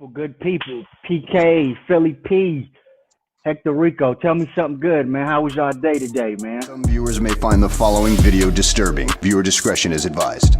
Well, good people. PK, Philly P, Hector Rico. Tell me something good, man. How was y'all day today, man? Some viewers may find the following video disturbing. Viewer discretion is advised.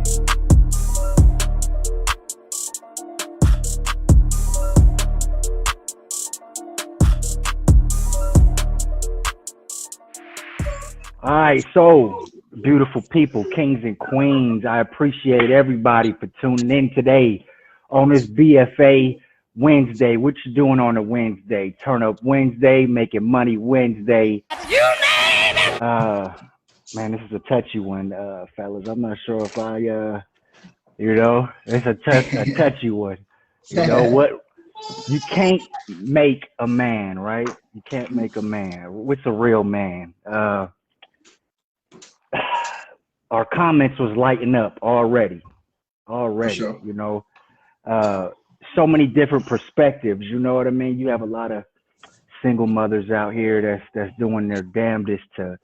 All right, so beautiful people, kings and queens. I appreciate everybody for tuning in today on this BFA Wednesday. What you doing on a Wednesday? Turn up Wednesday, making money Wednesday. You name it. Man, this is a touchy one, fellas. I'm not sure if it's a touchy one. You know what? You can't make a man, right? You can't make a man. What's a real man? Our comments was lighting up already, For sure. you know, uh, so many different perspectives, you know what I mean? You have a lot of single mothers out here that's doing their damnedest to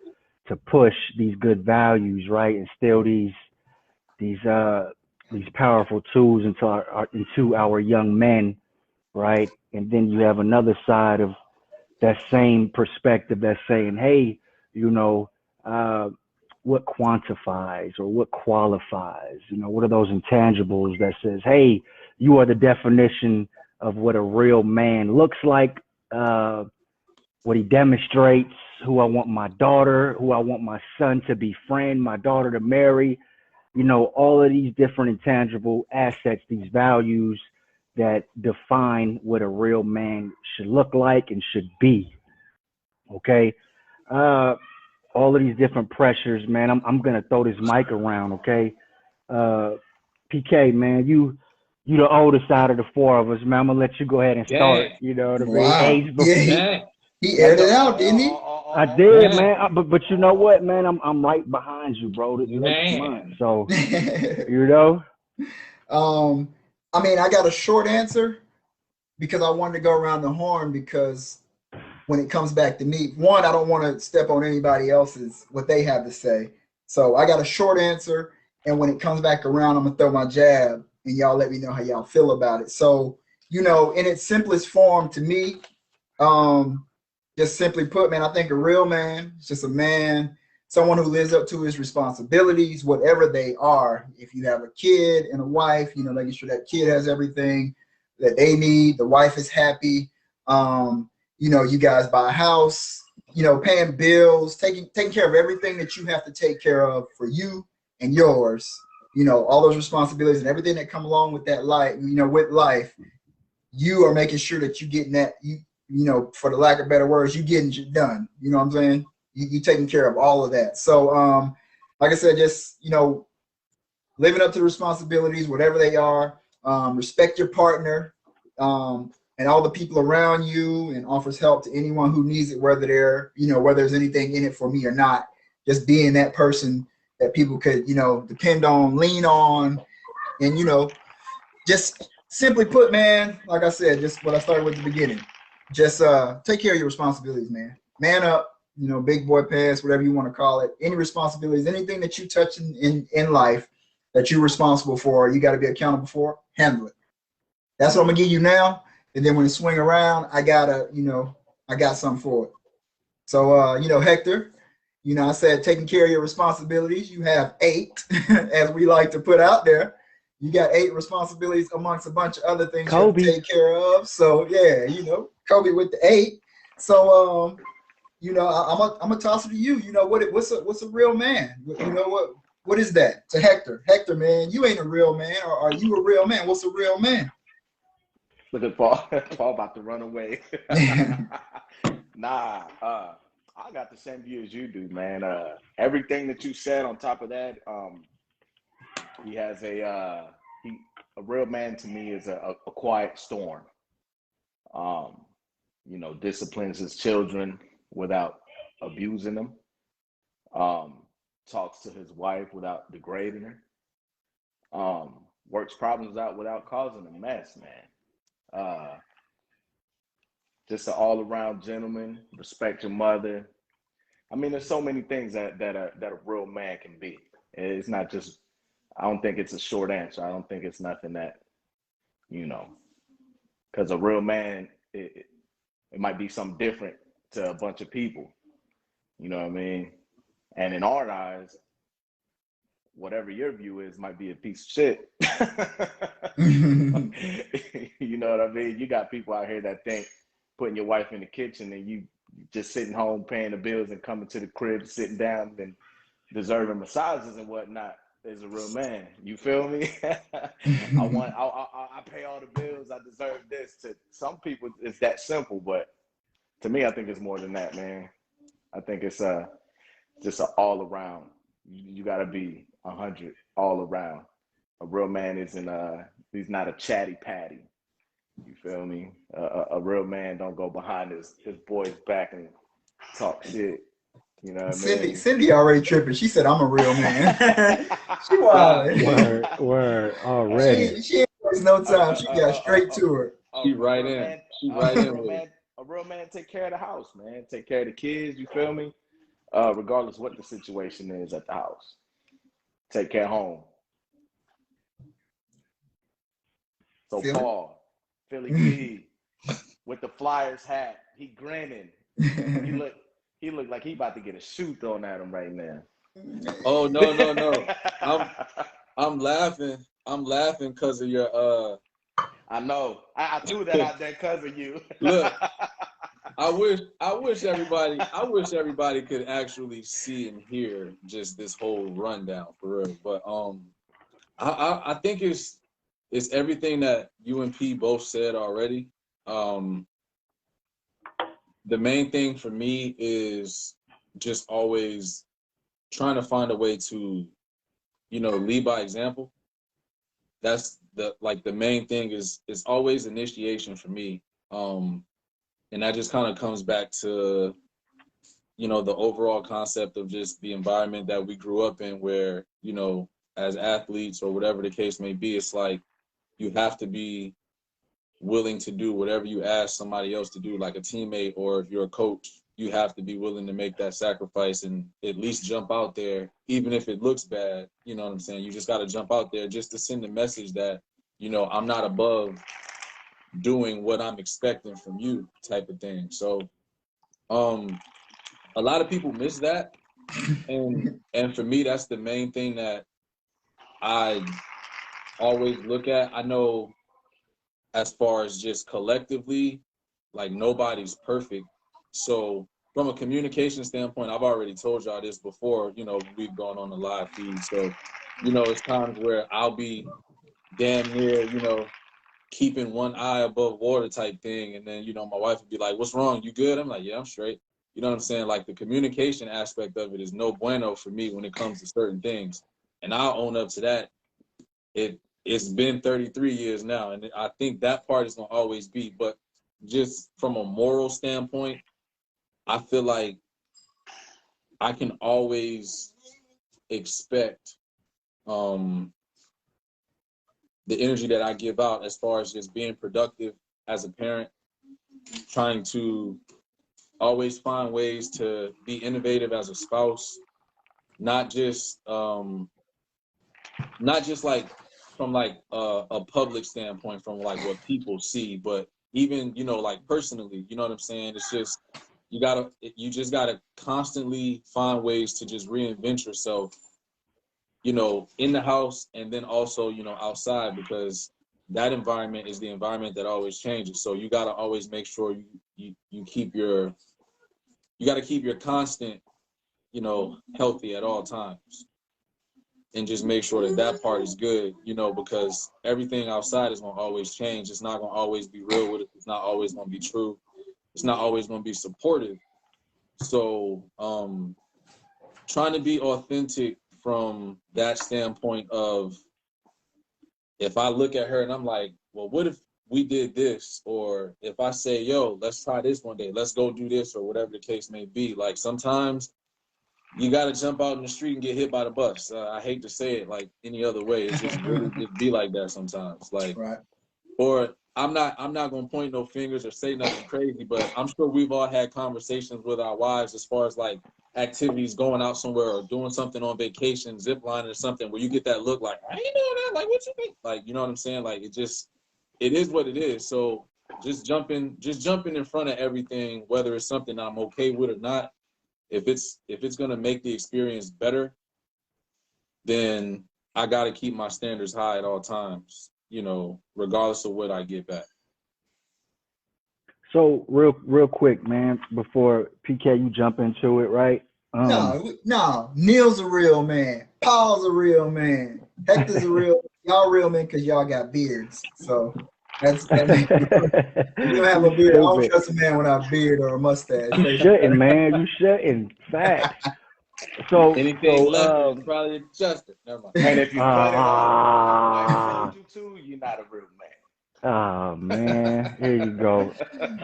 push these good values, right? Instill these these powerful tools into our young men, right? And then you have another side of that same perspective that's saying, hey, you know, uh, what quantifies or what qualifies? You know, what are those intangibles that says, hey, you are the definition of what a real man looks like, what he demonstrates, who I want my daughter, who I want my son to befriend, my daughter to marry, you know, all of these different intangible assets, these values that define what a real man should look like and should be. Okay. Uh, all of these different pressures, man. I'm gonna throw this mic around, okay? Uh, PK, man, you the oldest out of the four of us, man. I'm gonna let you go ahead and start. Yeah, You know what I mean? Wow. Age Yeah, before yeah, he aired it out, didn't he? I did, yeah, man. But you know what, man? I'm right behind you, bro. This next month, man. so you know. um, I mean, I got a short answer because I wanted to go around the horn because when it comes back to me, one, I don't want to step on anybody else's what they have to say. So I got a short answer, and when it comes back around, I'm gonna throw my jab, and y'all let me know how y'all feel about it. So, in its simplest form, to me, um, just simply put, man, I think a real man is just a man, someone who lives up to his responsibilities, whatever they are. If you have a kid and a wife, making sure that kid has everything that they need, the wife is happy. You guys buy a house, paying bills, taking care of everything that you have to take care of for you and yours, all those responsibilities and everything that come along with that life, with life, you are making sure that you getting that, for the lack of better words, you getting it done. You know what I'm saying? You taking care of all of that. So, like I said, just, living up to the responsibilities, whatever they are, respect your partner, and all the people around you, and offers help to anyone who needs it, whether whether there's anything in it for me or not. Just being that person that people could, depend on, lean on, and, just simply put, man, like I said, just what I started with at the beginning, just take care of your responsibilities, man. Man up, big boy pants, whatever you want to call it. Any responsibilities, anything that you touch in life that you're responsible for, you got to be accountable for, handle it. That's what I'm gonna give you now. And then when it swing around, I got something for it. So, Hector, I said taking care of your responsibilities. You have 8, as we like to put out there. You got 8 responsibilities amongst a bunch of other things Kobe. you have to take care of. So yeah, Kobe with the 8. So I'm gonna toss it to you. What's a real man? What is that to Hector? Hector, man, you ain't a real man, or are you a real man? What's a real man? Look at Paul. Paul about to run away. Nah, I got the same view as you do, man. Everything that you said on top of that, he has a real man to me is a quiet storm. Disciplines his children without abusing them. Talks to his wife without degrading her. Works problems out without causing a mess, man. Just an all-around gentleman. Respect your mother. I mean, there's so many things that a real man can be. It's not just. I don't think it's a short answer. I don't think it's nothing that, Because a real man, it might be something different to a bunch of people. You know what I mean? And in our eyes, whatever your view is might be a piece of shit. You know what I mean? You got people out here that think putting your wife in the kitchen and you just sitting home paying the bills and coming to the crib, sitting down and deserving massages and whatnot is a real man. You feel me? I pay all the bills. I deserve this. To some people, it's that simple, but to me, I think it's more than that, man. I think it's just an all around. You got to be 100 all around. A real man isn't he's not a chatty patty. You feel me? A real man don't go behind his boy's back and talk shit. You know what I mean? Cindy already tripping. She said, "I'm a real man." She wild. Word already. She ain't waste no time. She got straight to her. She right in. She right in with it. A real man take care of the house, man. Take care of the kids. You feel me? Regardless what the situation is at the house. Take care of home. So Philly? Paul, Philly P, with the Flyers hat, he grinning. He look like he about to get a shoe thrown at him right now. Oh no. I'm laughing. I'm laughing because of your I know. I threw that out there because of you. Look, I wish everybody could actually see and hear just this whole rundown for real. But I think it's everything that you and P both said already. The main thing for me is just always trying to find a way to, lead by example. That's the main thing is always initiation for me. And that just kind of comes back to, the overall concept of just the environment that we grew up in where, as athletes or whatever the case may be, it's like you have to be willing to do whatever you ask somebody else to do, like a teammate, or if you're a coach, you have to be willing to make that sacrifice and at least jump out there, even if it looks bad. You know what I'm saying? You just got to jump out there just to send a message that, I'm not above doing what I'm expecting from you type of thing. So a lot of people miss that. And for me, that's the main thing that I always look at. I know as far as just collectively, like nobody's perfect. So from a communication standpoint, I've already told y'all this before, we've gone on the live feed. So, it's times where I'll be damn near, keeping one eye above water type thing. And then, my wife would be like, "What's wrong? You good?" I'm like, "Yeah, I'm straight." You know what I'm saying? Like the communication aspect of it is no bueno for me when it comes to certain things. And I'll own up to that. It's been 33 years now, and I think that part is going to always be. But just from a moral standpoint, I feel like I can always expect the energy that I give out as far as just being productive as a parent, trying to always find ways to be innovative as a spouse, not just like from like a public standpoint, from like what people see, but even, like personally, you know what I'm saying? It's just, you just gotta constantly find ways to just reinvent yourself, in the house and then also, outside, because that environment is the environment that always changes. So you gotta always make sure you keep you gotta keep your constant, healthy at all times. And just make sure that part is good, because everything outside is going to always change. It's not going to always be real with it. It's not always going to be true. It's not always going to be supportive. So trying to be authentic from that standpoint of, if I look at her and I'm like, well, what if we did this? Or if I say, yo, let's try this one day. Let's go do this, or whatever the case may be. Like sometimes you got to jump out in the street and get hit by the bus. I hate to say it like any other way. It's just really just be like that sometimes. Like, Right. Or I'm not going to point no fingers or say nothing crazy, but I'm sure we've all had conversations with our wives as far as like activities, going out somewhere or doing something on vacation, zip lining or something, where you get that look like, I ain't doing that. Like, what you think? Like, you know what I'm saying? Like, it is what it is. So just jumping in front of everything, whether it's something I'm okay with or not. If it's gonna make the experience better, then I gotta keep my standards high at all times, you know, regardless of what I get back. So real quick, man, before PK you jump into it, right? No, Neil's a real man. Paul's a real man. Hector's a real. Y'all real men because y'all got beards. So that makes you. If you don't have a beard, I don't trust a man without a beard or a mustache. You shouldn't, man. You shouldn't. Facts. So anything left is probably adjusted. Never mind. And if you cut it off, like told you to, you're not a real man. Oh man, here you go.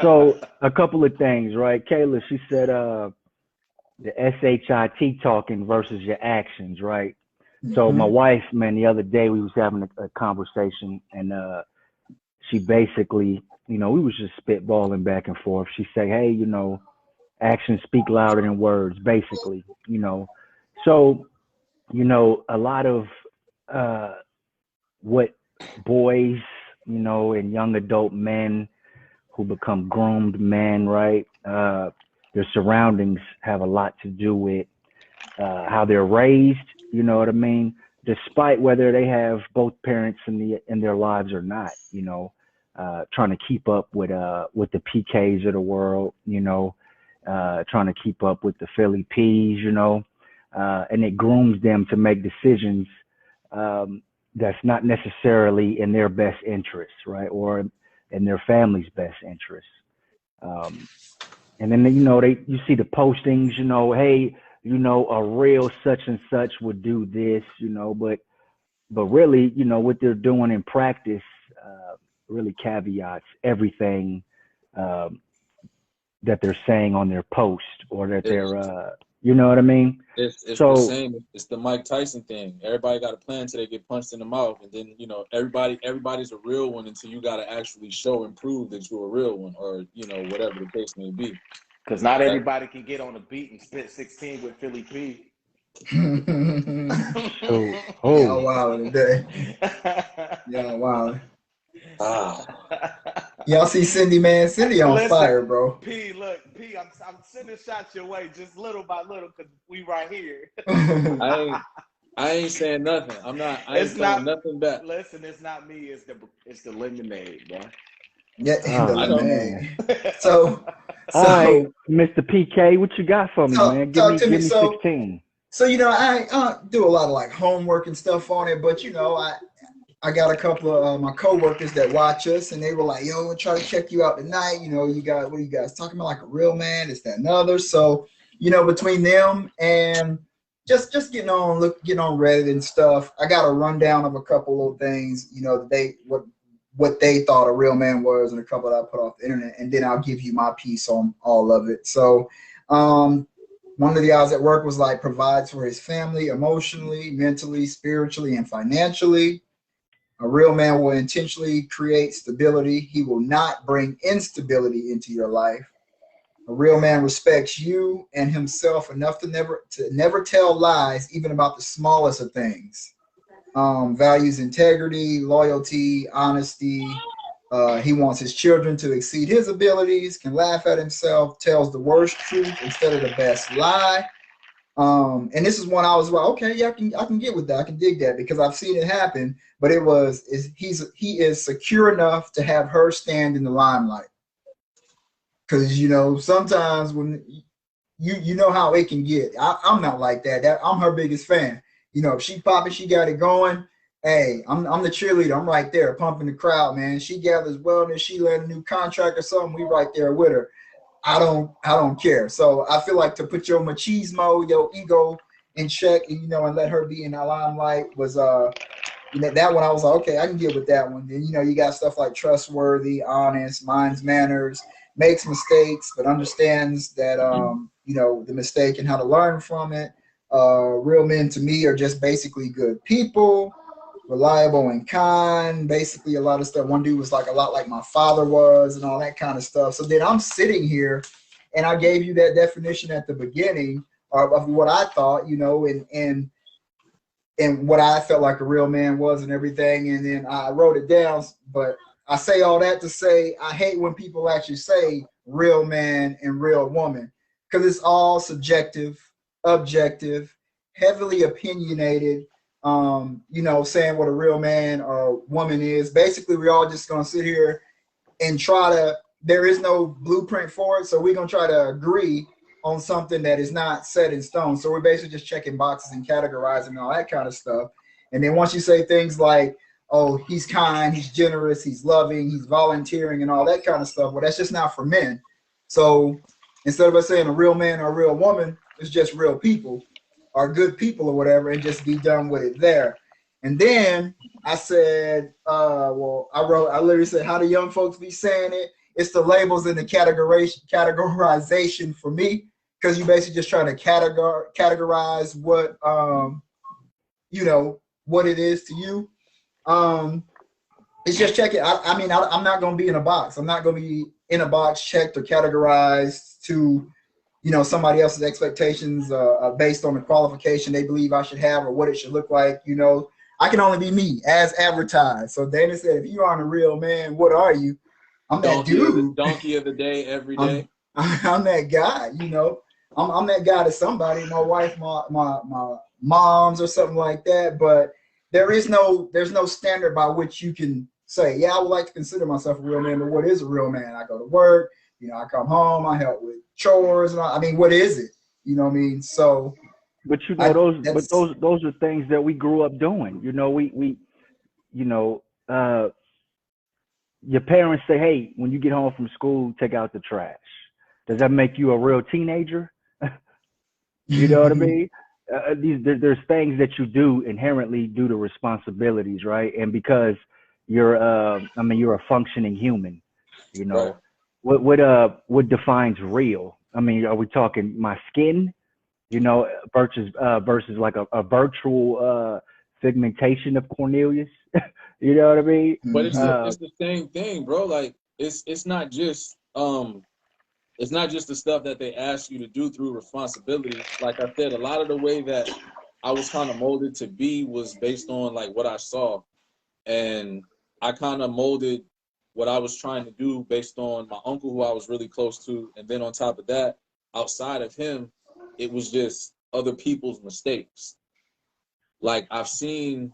So a couple of things, right? Kayla, she said the SHIT talking versus your actions, right? So my wife, man, the other day we was having a conversation, and she basically, you know, we was just spitballing back and forth. She said, hey, you know, actions speak louder than words, basically, you know. So, you know, a lot of what boys, you know, and young adult men who become groomed men, right? Their surroundings have a lot to do with how they're raised, you know what I mean? Despite whether they have both parents in their lives or not, you know, trying to keep up with the PKs of the world, you know, trying to keep up with the Philly P's, you know, and it grooms them to make decisions that's not necessarily in their best interest, right, or in their family's best interest. And then, you know, you see the postings, you know, hey, you know, a real such and such would do this, you know, but really, you know, what they're doing in practice really caveats everything that they're saying on their post or that they're, you know what I mean? It's the same. It's the Mike Tyson thing. Everybody got a plan until they get punched in the mouth, and then, you know, everybody's a real one until you got to actually show and prove that you're a real one, or, you know, whatever the case may be. Because not everybody can get on a beat and spit 16 with Philly P. Y'all wild today. Y'all wild. Y'all see Cindy, man? Cindy on fire, bro. P, look, P, I'm sending shots your way just little by little because we right here. I ain't saying nothing. I ain't saying nothing back. Listen, it's not me. It's the lemonade, bro. Yeah, the lemonade. So, all right, Mr. PK, what you got for me, man? Give me 16. So, you know, I do a lot of like homework and stuff on it, but, you know, I got a couple of my coworkers that watch us, and they were like, yo, we'll try to check you out tonight. You know, what are you guys talking about? Like a real man, this, that, and other. So, you know, between them and just getting on Reddit and stuff, I got a rundown of a couple of things, you know, what they thought a real man was, and a couple that I put off the internet, and then I'll give you my piece on all of it. So, one of the guys at work was like, provides for his family emotionally, mentally, spiritually, and financially. A real man will intentionally create stability. He will not bring instability into your life. A real man respects you and himself enough to never tell lies, even about the smallest of things. Values integrity, loyalty, honesty. He wants his children to exceed his abilities, can laugh at himself, tells the worst truth instead of the best lie. And this is one I was like, okay, yeah, I can get with that. I can dig that because I've seen it happen. But he is secure enough to have her stand in the limelight. Because, you know, sometimes when you know how it can get. I'm not like that. I'm her biggest fan. You know, if she popping, she got it going. Hey, I'm the cheerleader. I'm right there pumping the crowd, man. She gathers wellness. She land a new contract or something. We right there with her. I don't care. So I feel like to put your machismo, your ego in check, and, you know, and let her be in the limelight was you know, that one I was like, okay, I can get with that one. Then, you know, you got stuff like trustworthy, honest, minds manners, makes mistakes, but understands that you know, the mistake and how to learn from it. Real men to me are just basically good people, reliable and kind. Basically a lot of stuff. One dude was like a lot like my father was and all that kind of stuff. So then I'm sitting here and I gave you that definition at the beginning of what I thought, you know, and what I felt like a real man was and everything. And then I wrote it down, but I say all that to say I hate when people actually say real man and real woman, because it's all subjective, objective, heavily opinionated. Saying what a real man or woman is. Basically, we're all just gonna sit here and try to. There is no blueprint for it, so we're gonna try to agree on something that is not set in stone. So we're basically just checking boxes and categorizing and all that kind of stuff. And then once you say things like, oh, he's kind, he's generous, he's loving, he's volunteering, and all that kind of stuff, well, that's just not for men. So instead of us saying a real man or a real woman, it's just real people or good people or whatever, and just be done with it there. And then I said, I literally said, how do young folks be saying it? It's the labels and the categorization for me, because you basically just trying to categorize what what it is to you. It's just checking. I'm not going to be in a box. I'm not going to be in a box checked or categorized to, somebody else's expectations based on the qualification they believe I should have or what it should look like. I can only be me as advertised. So Dana said, if you aren't a real man, what are you? I'm that dude. Donkey of the day every day. I'm that guy, I'm that guy to somebody, my wife, my moms or something like that. But there's no standard by which you can say, yeah, I would like to consider myself a real man, but what is a real man? I go to work, I come home, I help with chores, and what is it? You know what I mean? So but those are things that we grew up doing. Your parents say, hey, when you get home from school, take out the trash. Does that make you a real teenager? You know what I mean? There's things that you do inherently due to responsibilities, right? And because you're a functioning human, Right. What defines real? Are we talking my skin, versus like a virtual segmentation of Cornelius? You know what I mean? But it's the same thing, bro. Like it's not just the stuff that they ask you to do through responsibility. Like I said, a lot of the way that I was kind of molded to be was based on like what I saw, and I kind of molded what I was trying to do based on my uncle, who I was really close to, and then on top of that, outside of him, it was just other people's mistakes. Like I've seen.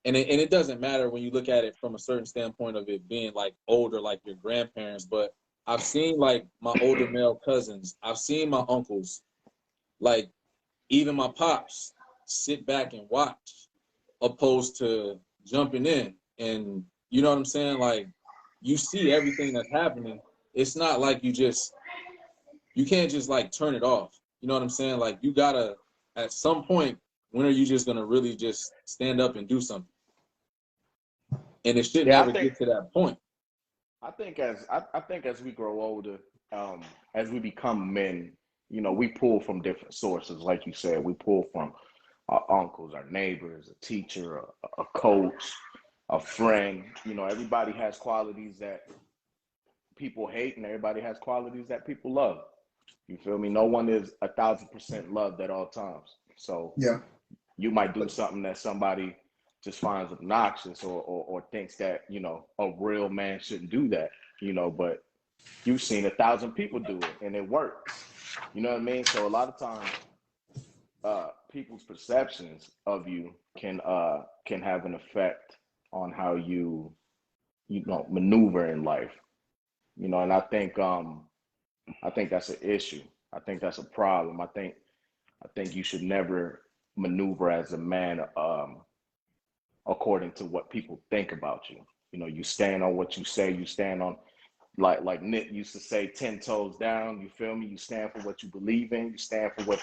And it doesn't matter when you look at it from a certain standpoint of it being like older, like your grandparents, but I've seen like my older male cousins, I've seen my uncles, like even my pops sit back and watch opposed to jumping in. And you know what I'm saying? Like you see everything that's happening. It's not like you can't just like turn it off. You know what I'm saying? Like you gotta, at some point, when are you just gonna really just stand up and do something? And it should never get to that point. I think as we grow older, as we become men, we pull from different sources. Like you said, we pull from our uncles, our neighbors, a teacher, a coach, a friend. Everybody has qualities that people hate, and everybody has qualities that people love. You feel me? No one is 1,000% loved at all times. So yeah, you might do something that somebody just finds obnoxious or thinks that, a real man shouldn't do that, but you've seen 1,000 people do it and it works. You know what I mean? So a lot of times, people's perceptions of you can have an effect on how you maneuver in life. And I think that's an issue. I think that's a problem. I think you should never maneuver as a man according to what people think about you. You stand on what you say. You stand on, like Nick used to say, 10 toes down. You feel me? You stand for what you believe in. You stand for what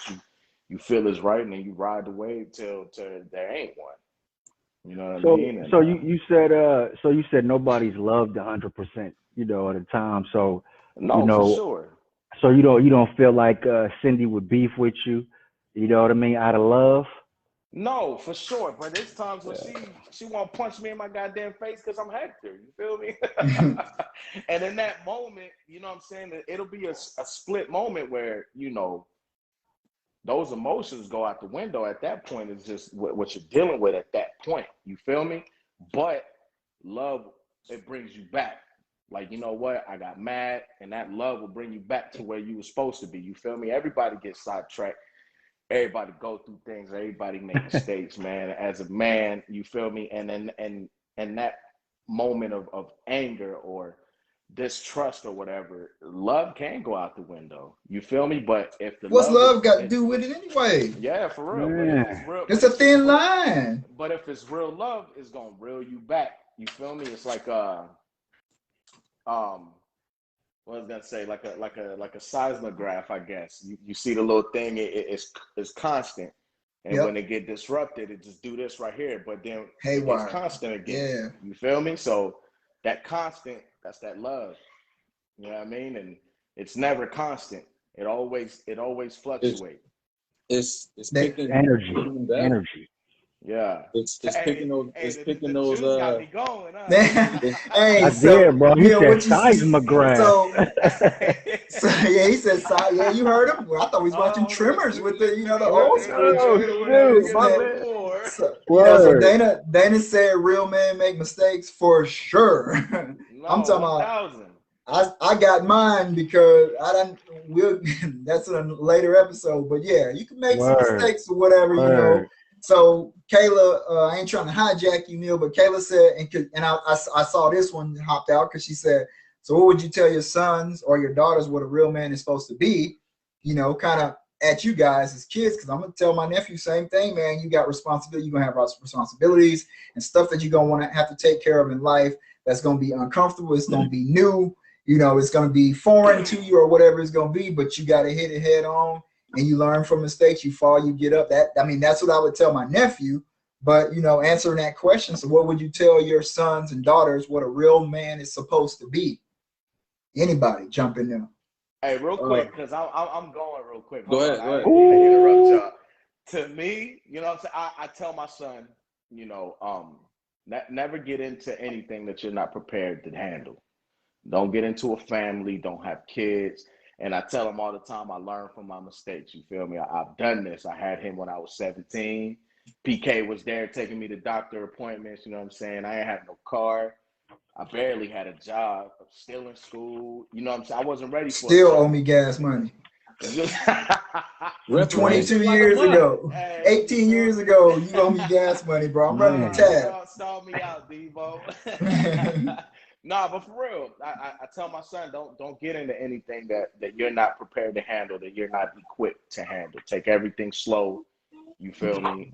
you feel is right, and then you ride the wave till there ain't one. You know what I mean? And, you said nobody's loved 100%, at a time. So for sure. So you don't feel like Cindy would beef with you, you know what I mean, out of love? No, for sure. But there's times when she won't punch me in my goddamn face because I'm Hector. You feel me? And in that moment, you know what I'm saying? It'll be a split moment where, those emotions go out the window. At that point, it's just what you're dealing with at that point. You feel me? But love it brings you back. Like, you know what? I got mad, and that love will bring you back to where you were supposed to be. You feel me? Everybody gets sidetracked. Everybody go through things. Everybody make mistakes, man. As a man, you feel me? And then and that moment of anger or distrust or whatever, love can go out the window. You feel me? But if the What's love love is, got to do with it anyway? yeah, for real. But if it's Man. real, It's but a it's just thin real. line. But if it's real love, it's gonna reel you back. You feel me? It's like what I was gonna say, like a seismograph, I guess. You see the little thing, it's constant. And when Yep. it get disrupted, it just do this right here. But then it gets Haywire. constant again. Yeah. You feel me? So that constant, that's that love. You know what I mean? And it's never constant. It always It's fluctuates. it's They, picking Energy. picking that. Energy. Yeah. It's picking those. Hey, It's picking the those. juice got me going, huh? hey, I so did, bro. He Neil, said what you seismograph. so so yeah, he said yeah, you heard him. Well, I thought we was watching Oh, Tremors with the the let old me school Oh, shit get or it, let whatever. me shoot. This get a My man, little bad. more. so so Word. Dana said real men make mistakes for sure. I'm No, talking about 1,000. I got mine because I done we'll that's in a later episode. But yeah, you can make some Word. mistakes or whatever. Word. So Kayla, I ain't trying to hijack you, Neil, but Kayla said, and I saw this one hopped out because she said, so what would you tell your sons or your daughters what a real man is supposed to be? Kind of at you guys as kids, because I'm gonna tell my nephew same thing, man. You got responsibility. You're gonna have responsibilities and stuff that you're gonna want to have to take care of in life. That's gonna be uncomfortable. It's gonna be new. It's going to be foreign to you or whatever it's going to be, but you got to hit it head on and you learn from mistakes. You fall, you get up. That's what I would tell my nephew. But, answering that question, so what would you tell your sons and daughters what a real man is supposed to be? Anybody jump in there. Hey, real quick, because I'm going real quick. Go Hold on. ahead. Go I ahead. didn't mean to interrupt Ooh. y'all. To me, you know what I'm saying? I tell my son, never get into anything that you're not prepared to handle. Don't get into a family, don't have kids. And I tell him all the time, I learn from my mistakes. You feel me? I've done this. I had him when I was 17. PK was there taking me to doctor appointments. You know what I'm saying? I ain't had no car. I barely had a job. I'm still in school. You know what I'm saying? I wasn't ready for a Still owe job. me gas money. From Reparations 22 like a years month. ago, Hey, you 18 feel years me? ago, you owe me gas money, bro. I'm running the Man. tab. Stall me out, Devo. Nah, but for real, I tell my son, don't get into anything that you're not prepared to handle, that you're not equipped to handle. Take everything slow. You feel me?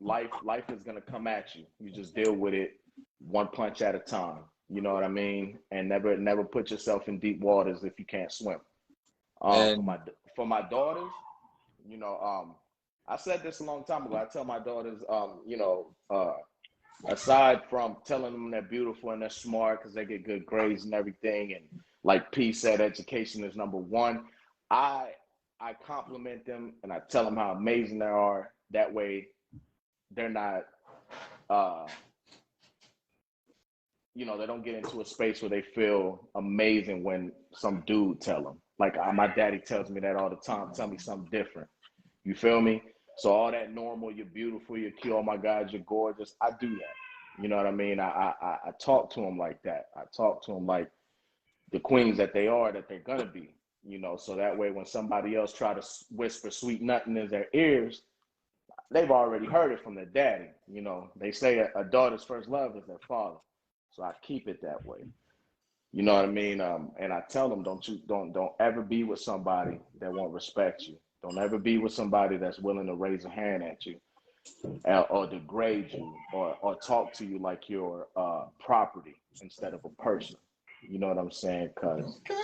Life is gonna come at you. You just deal with it one punch at a time. You know what I mean? And never put yourself in deep waters if you can't swim. For And my daughters, I said this a long time ago. I tell my daughters, aside from telling them they're beautiful and they're smart because they get good grades and everything, and like P said, education is number one. I I compliment them and I tell them how amazing they are. That way, they're not, uh, they don't get into a space where they feel amazing when some dude tell them. Like my daddy tells me that all the time. Tell me something different. You feel me? So all that normal, you're beautiful, you're cute, oh my God, you're gorgeous. I do that. You know what I mean? I talk to them like that. I talk to them like the queens that they are, that they're gonna be. So that way when somebody else try to whisper sweet nothing in their ears, they've already heard it from their daddy. They say a daughter's first love is their father. So I keep it that way. You know what I mean? And I tell them, don't ever be with somebody that won't respect you. Don't ever be with somebody that's willing to raise a hand at you, or degrade you, or talk to you like you're property instead of a person. You know what I'm saying? Because Okay.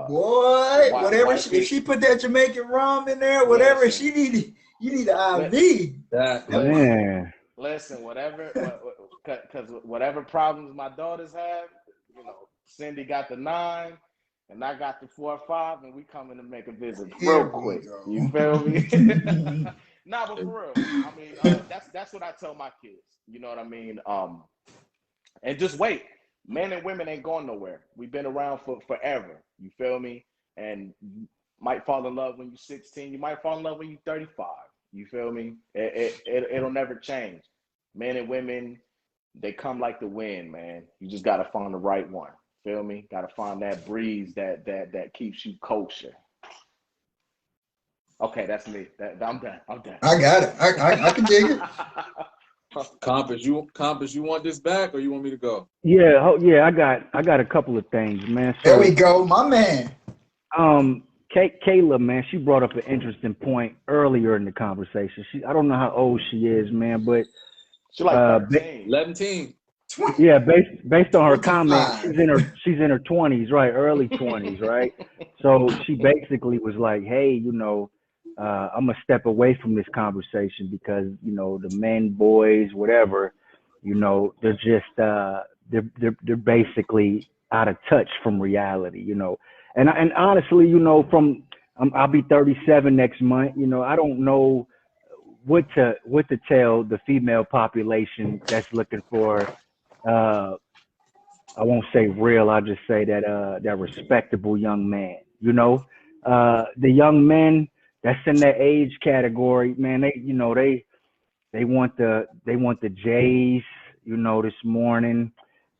Boy, whatever if she put that Jamaican rum in there, whatever listen, she need, you need an li- IV. that Man. listen, because whatever problems my daughters have, Cindy got the 9, and I got the 4 or 5, and we coming to make a visit real Here we quick. go. You feel me? Nah, but for real, I mean, that's what I tell my kids. You know what I mean? And just wait. Men and women ain't going nowhere. We've been around for forever. You feel me? And you might fall in love when you're 16. You might fall in love when you're 35. You feel me? It'll never change. Men and women, they come like the wind, man. You just gotta find the right one. Feel me? Gotta find that breeze that keeps you kosher. Okay, that's me. I'm done. I got it. I can dig it. Compass, you want this back or you want me to go? Yeah, yeah, I got a couple of things, man. So, There we go, my man. Kayla, man, she brought up an interesting point earlier in the conversation. I don't know how old she is, man, but She like 13. 11. yeah, based on her comment, 25. she's in her 20s, right, early 20s, right. So she basically was like, hey, I'm gonna step away from this conversation because the men, boys, whatever, they're just they're basically out of touch from reality, and honestly, I'll be 37 next month, I don't know what to tell the female population that's looking for I won't say real, I'll just say that respectable young man. The young men that's in that age category, man, they want the J's, this morning.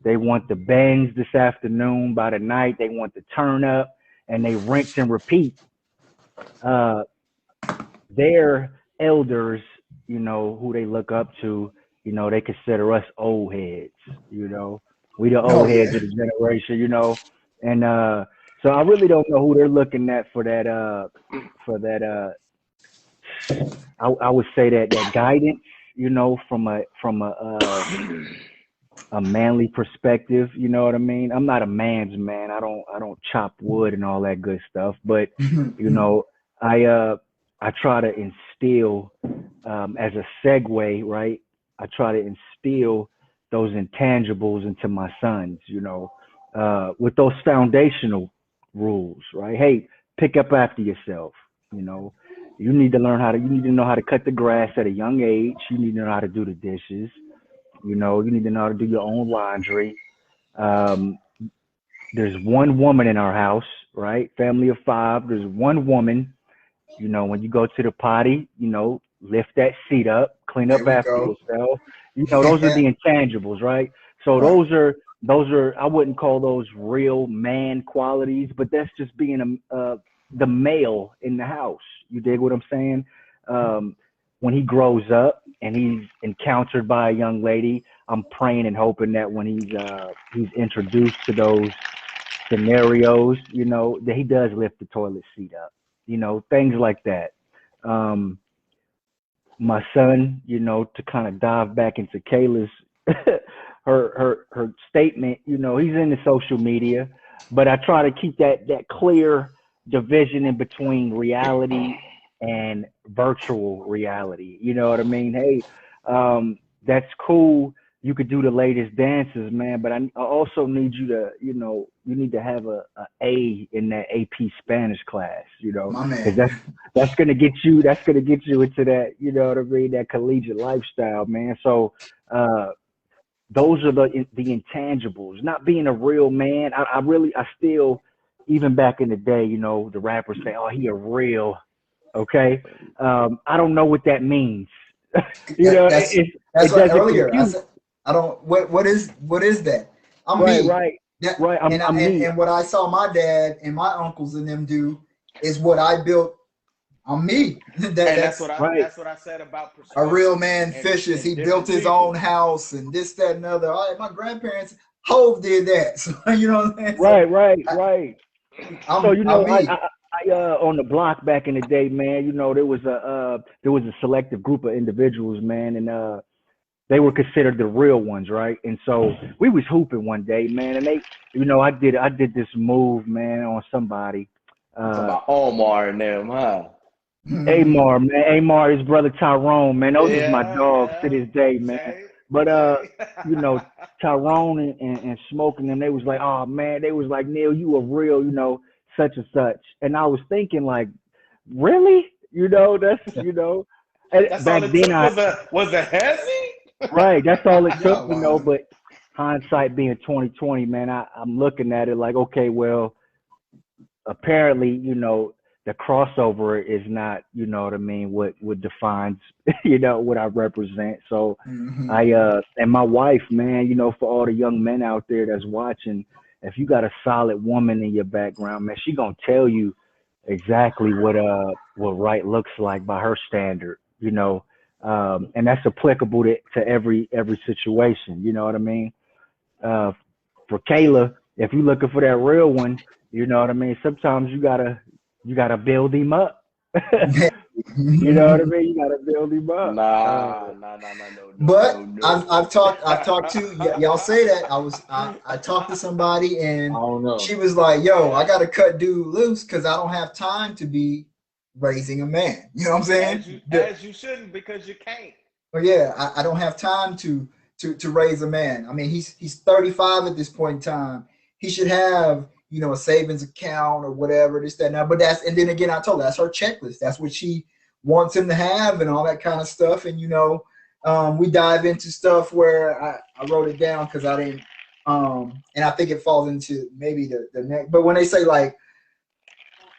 They want the Benz this afternoon. By the night, they want the turn up, and they rinse and repeat. Their elders, who they look up to, they consider us old heads, we the Oh old heads yeah. of the generation, and so I really don't know who they're looking at for that I would say that guidance, from a manly perspective, you know what I mean? I'm not a man's man. I don't chop wood and all that good stuff, but I I try to instill as a segue, right? I try to instill those intangibles into my sons, with those foundational rules, right? Hey, pick up after yourself, you know. You need to you need to know how to cut the grass at a young age. You need to know how to do the dishes. You need to know how to do your own laundry. Um, there's one woman in our house, right? Family of five. There's one woman. When you go to the potty, lift that seat up, clean There up we after go. yourself. Those are the intangibles, right? So Right. those are I wouldn't call those real man qualities, but that's just being the male in the house. You dig what I'm saying? Um, when he grows up and he's encountered by a young lady, I'm praying and hoping that when he's introduced to those scenarios, that he does lift the toilet seat up, things like that. Um, my son, to kind of dive back into Kayla's her statement, he's into social media, but I try to keep that clear division in between reality and virtual reality. You know what I mean? Hey, that's cool. You could do the latest dances, man, but I also need you to, you need to have a in that AP Spanish class, My because man. that's gonna get you into that, what I mean, that collegiate lifestyle, man. So those are the intangibles. Not being a real man. I still, even back in the day, the rappers say, "Oh, he a real." Okay, I don't know what that means. That, that's It that's what doesn't earlier I compute. said. I don't. What is that? I'm Right, me. right, That right. I'm me. and what I saw my dad and my uncles and them do is what I built. I'm me. And that's That's what I Right. that's what I said about a real perspective man and fishes. He built different his own people. house and this, that, and the other. All right, my grandparents, Hove did that. So you know what I'm saying? So Right, right, right. So I'm I, me. on the block back in the day, man. There was a selective group of individuals, man, and they were considered the real ones, right? And so we was hooping one day, man, and I did this move, man, on somebody. I'm talking Uh, about Omar and them, huh? Amar, man, Amar, his brother Tyrone, man, those is my Yeah, dogs to yeah. this day, man. Same, But same. you know, Tyrone and Smoking them, they was like, oh man, they was like, Neil, you a real, such and such. And I was thinking like, really? That's and That's all back it then took was a hezzy? right, that's all it took, Y'all wild. but hindsight being 2020, man, I'm looking at it like, okay, well, apparently, the crossover is not, you know what I mean, what defines, you know, what I represent. So Mm-hmm. and my wife, man, you know, for all the young men out there that's watching, if you got a solid woman in your background, man, she gonna tell you exactly what right looks like by her standard, you know. And that's applicable to every situation, you know what I mean? Uh, for Kayla, if you're looking for that real one, you know what I mean. Sometimes you gotta build him up. You know what I mean. You gotta build him up. Nah, nah, nah, nah, no, no, no, But I've no. talked to y'all say that I talked to somebody I and don't know. she was like, "Yo, I gotta cut dude loose because I don't have time to be raising a man." You know what I'm saying? As you shouldn't, because you can't. But yeah, I don't have time to raise a man. I mean, he's 35 at this point in time. He should have, you know, a savings account or whatever, this, that, and that. But that's, and then again, I told her that's her checklist. That's what she wants him to have and all that kind of stuff. And, you know, we dive into stuff where I wrote it down because I didn't, and I think it falls into maybe the next. But when they say like,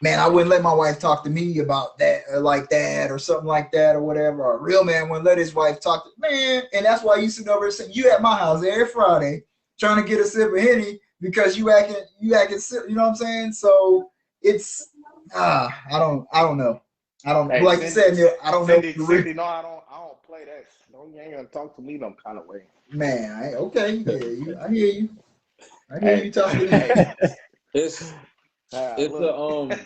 man, I wouldn't let my wife talk to me about that or like that or something like that or whatever. Or a real man wouldn't let his wife talk to man. And that's why you sit over and say, you at my house every Friday trying to get a sip of Henny because you acting, you know what I'm saying? So it's, I don't know. I don't know. Hey, Like you said, yeah, I don't know. Cindy, no, I don't play that. No, you ain't gonna talk to me no kind of way. Man, okay, yeah, I hear you. I hear Hey, you talking. hey, It's look.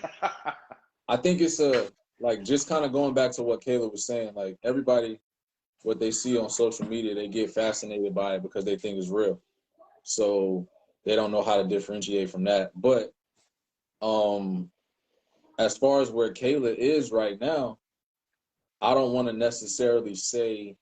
I think it's like just kind of going back to what Caleb was saying, like everybody, what they see on social media, they get fascinated by it because they think it's real. So they don't know how to differentiate from that. But as far as where Kayla is right now, I don't want to necessarily say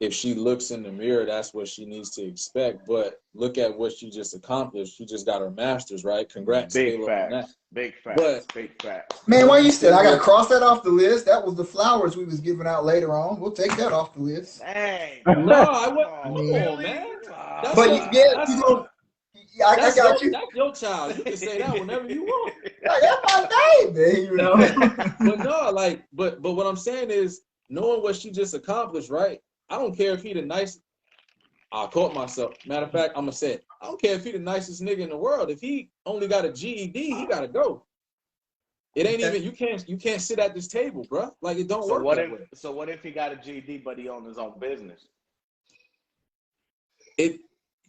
if she looks in the mirror, that's what she needs to expect. But look at what she just accomplished. She just got her master's, right? Congrats, Big Kayla, on that. facts. Big facts. But Big facts. Man, why when you you still? sit I gotta here, cross that off the list. That was the flowers we was giving out later on. We'll take that off the list. Dang, no, bro. I Come would. I on, Come mean, on, really? man. That's but your. yeah, That's you know, I got you. that's your child. You can say that whenever you want. Like, that's my baby, you know. But no, like, but what I'm saying is, knowing what she just accomplished, right? I don't care if he the nice. I caught myself. Matter of fact, I'm gonna say it. I don't care if he the nicest nigga in the world. If he only got a GED, he gotta go. It ain't even. You can't sit at this table, bro. Like it don't work that way. So what if he got a GED but he owns his own business?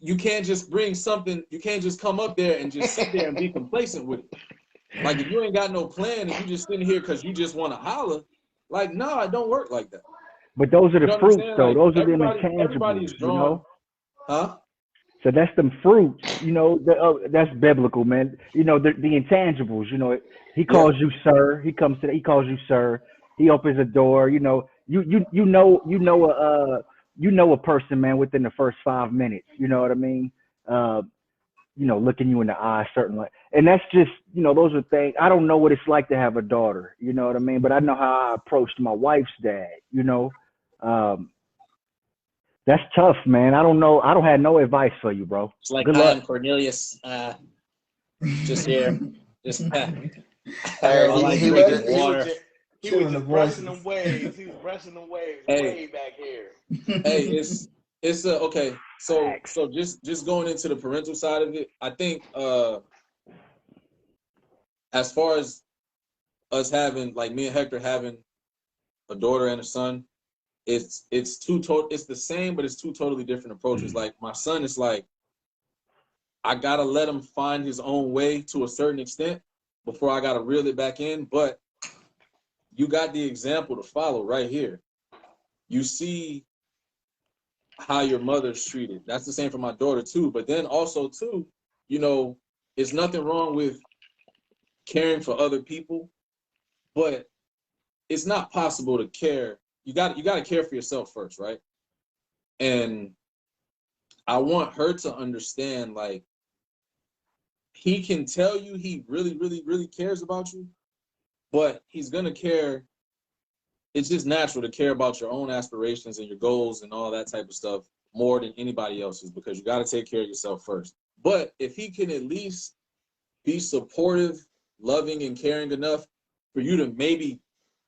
You can't just bring something. You can't just come up there and just sit there and be complacent with it. Like if you ain't got no plan and you just sitting here because you just want to holler, like no, it don't work like that. But those are You the know what I'm fruits, saying? though. Like Those are them everybody intangibles, is you drawn, know. huh? So that's them fruits, you know. That's biblical, man. You know the intangibles. You know, he Yeah. calls you sir. He comes to. He calls you sir. He opens a door. You know, you know a person, man, within the first 5 minutes. You know what I mean? Uh, you know, looking you in the eye, certainly. And that's just, you know, those are things. I don't know what it's like to have a daughter. You know what I mean? But I know how I approached my wife's dad. You know. That's tough, man. I don't know. I don't have no advice for you, bro. It's like, Good hi, luck. I'm Cornelius. Just here. Just Hey, all I he drink let is it. water. He Killing was the just brushing them voices. waves. He was brushing them waves Hey, way back here. hey, it's okay. So Facts. just going into the parental side of it, I think as far as us having like me and Hector having a daughter and a son, it's it's the same, but it's two totally different approaches. Like my son is like, I gotta let him find his own way to a certain extent before I gotta reel it back in. But you got the example to follow right here. You see how your mother's treated. That's the same for my daughter too. But then also too, you know, it's nothing wrong with caring for other people, but it's not possible to care. You got to care for yourself first, right? And I want her to understand, like, he can tell you he really, really, really cares about you, but he's gonna care. It's just natural to care about your own aspirations and your goals and all that type of stuff more than anybody else's, because you got to take care of yourself first. But if he can at least be supportive loving and caring enough for you to maybe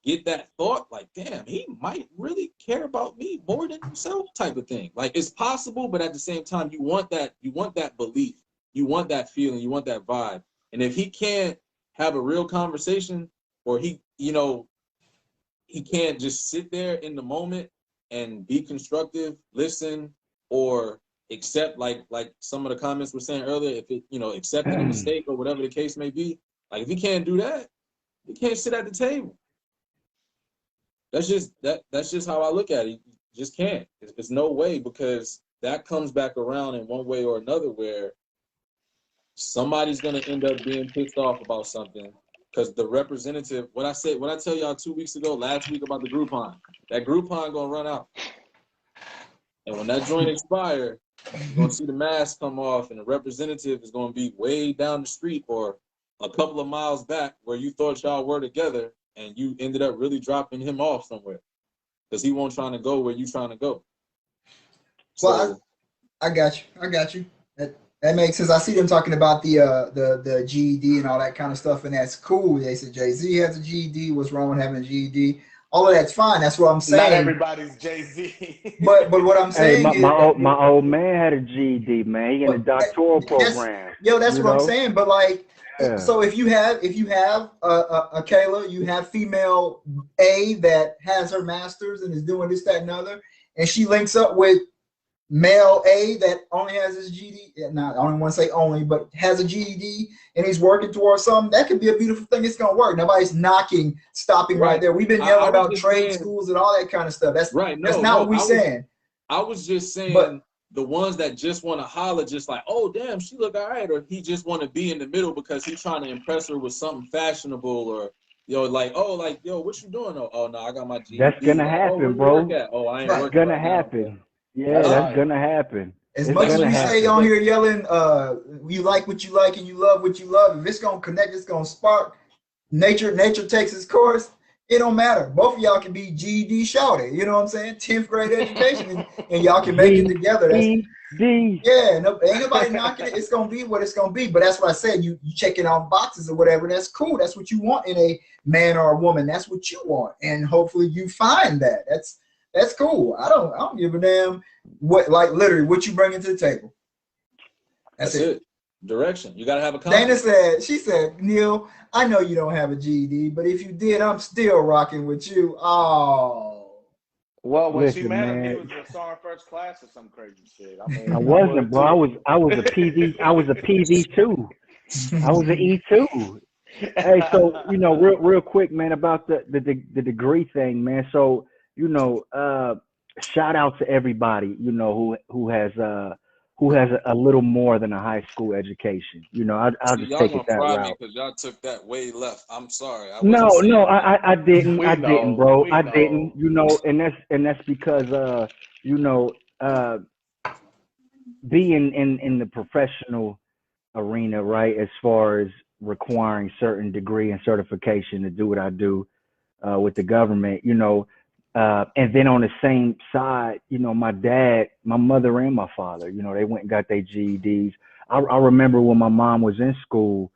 get that thought, like, damn, he might really care about me more than himself, type of thing. Like, it's possible, but at the same time, you want that belief, you want that feeling, you want that vibe. And if he can't have a real conversation, or he can't just sit there in the moment and be constructive, listen, or accept, like some of the comments were saying earlier, if it, accepting a mistake or whatever the case may be, like, if he can't do that, he can't sit at the table. That's just how I look at it. You just can't. It's no way, because that comes back around in one way or another, where somebody's gonna end up being pissed off about something, because the representative, when I tell y'all 2 weeks ago, last week, about the Groupon, that Groupon gonna run out. And when that joint expire, you're gonna see the mask come off, and the representative is gonna be way down the street or a couple of miles back where you thought y'all were together, and you ended up really dropping him off somewhere because he won't trying to go where you trying to go. So, well, I got you. That makes sense. I see them talking about the GED and all that kind of stuff, and that's cool. They said Jay-Z has a GED. What's wrong with having a GED? All of that's fine. That's what I'm saying. Not everybody's Jay-Z. but what I'm saying is my old man had a GED, man. He in the doctoral program. That's what I'm saying. But like, so if you have a Kayla, you have female A that has her master's and is doing this, that, and other, and she links up with male A that only has his GED. Not, I don't want to say only, but has a GED, and he's working towards something. That could be a beautiful thing. It's gonna work. Nobody's stopping right there. We've been yelling about trade schools and all that kind of stuff. That's right. That's not what we're saying. I was just saying, the ones that just want to holler, just like, oh damn, she look all right, or he just want to be in the middle because he's trying to impress her with something fashionable, or like, oh, like, yo, what you doing? Oh no, I got my GED. That's gonna happen, bro. Oh, I ain't That's working. Gonna happen. Yeah, that's gonna happen. As much as we say on here yelling, you like what you like and you love what you love, if it's gonna connect, it's gonna spark. Nature takes its course. It don't matter. Both of y'all can be GED shouted. You know what I'm saying? 10th grade education, and y'all can make it together. Yeah, no, ain't nobody knocking it. It's gonna be what it's gonna be. But that's what I said. You checking off boxes or whatever. That's cool. That's what you want in a man or a woman. That's what you want, and hopefully you find that. That's cool. I don't give a damn literally what you bring to the table. That's it. Direction. You gotta have a compass. She said, Neil, I know you don't have a GED, but if you did, I'm still rocking with you. Oh. Well, when she met him, he was a SAR first class or some crazy shit. I mean, I wasn't, bro. I was a PV. I was a PV2. I was an E2. Hey, so real quick, man, about the degree thing, man. So shout out to everybody who has a little more than a high school education. I'll just take it that route. Because y'all took that way left. I'm sorry. I didn't. I didn't, bro. I didn't. And that's because being in the professional arena, right, as far as requiring certain degree and certification to do what I do with the government, and then on the same side, my dad, my mother, and my father, they went and got their GEDs. I remember when my mom was in school,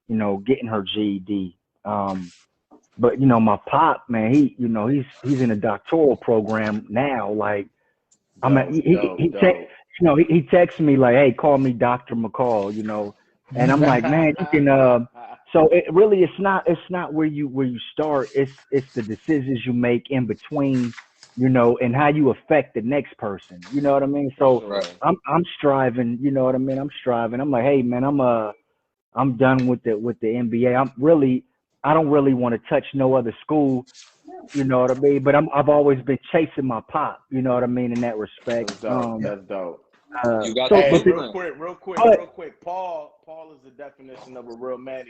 getting her GED. But my pop, man, he's in a doctoral program now. Like, he texts me like, hey, call me Dr. McCall, and I'm like, man, you can. So it really, it's not where you start. It's the decisions you make in between, and how you affect the next person. You know what I mean? So right. I'm striving. You know what I mean? I'm striving. I'm like, hey, man, I'm done with the NBA. I don't really want to touch no other school. You know what I mean? But I've always been chasing my pop. You know what I mean in that respect. That's dope. You got real quick. Paul is the definition of a real man.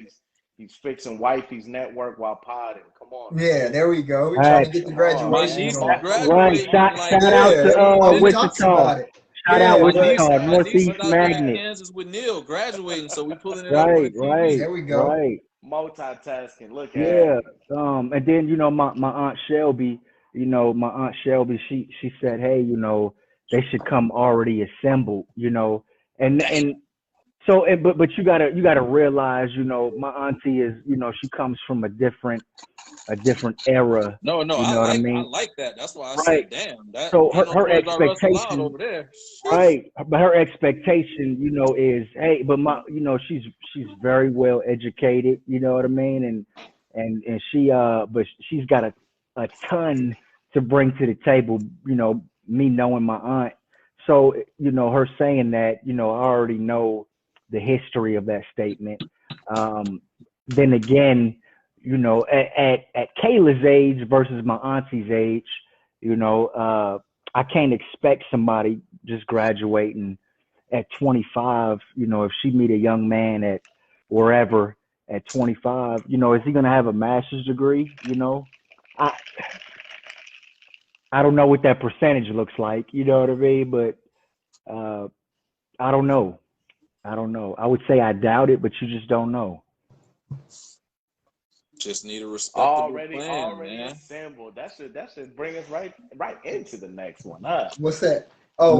He's fixing wifey's network while podding. Come on. Yeah, there we go. We're trying to get the graduation. Right. Shout out to Wichita. Shout out Wichita, Northeast Magnet. Kansas with Neil graduating, so we pulling it right. There we go. Right. Multitasking. Look at it. And then my Aunt Shelby. She said, hey, they should come already assembled. And So, but you gotta realize, my auntie is, she comes from a different era. No, You I know what I I mean? like that. That's why I Right. said, damn, that So ain't no her Toys R Us allowed expectation, over there. right? But her expectation, is, hey, but she's very well educated. You know what I mean? And she but she's got a ton to bring to the table. Me knowing my aunt, so her saying that, I already know the history of that statement. Then again, at Kayla's age versus my auntie's age, I can't expect somebody just graduating at 25, if she meet a young man at wherever at 25, is he going to have a master's degree? I, I don't know what that percentage looks like, you know what I mean? But, I don't know. I don't know. I would say I doubt it, but you just don't know. Just need a respectable Already plan, man. assembled. That should bring us right into the next one, huh? What's that? Oh,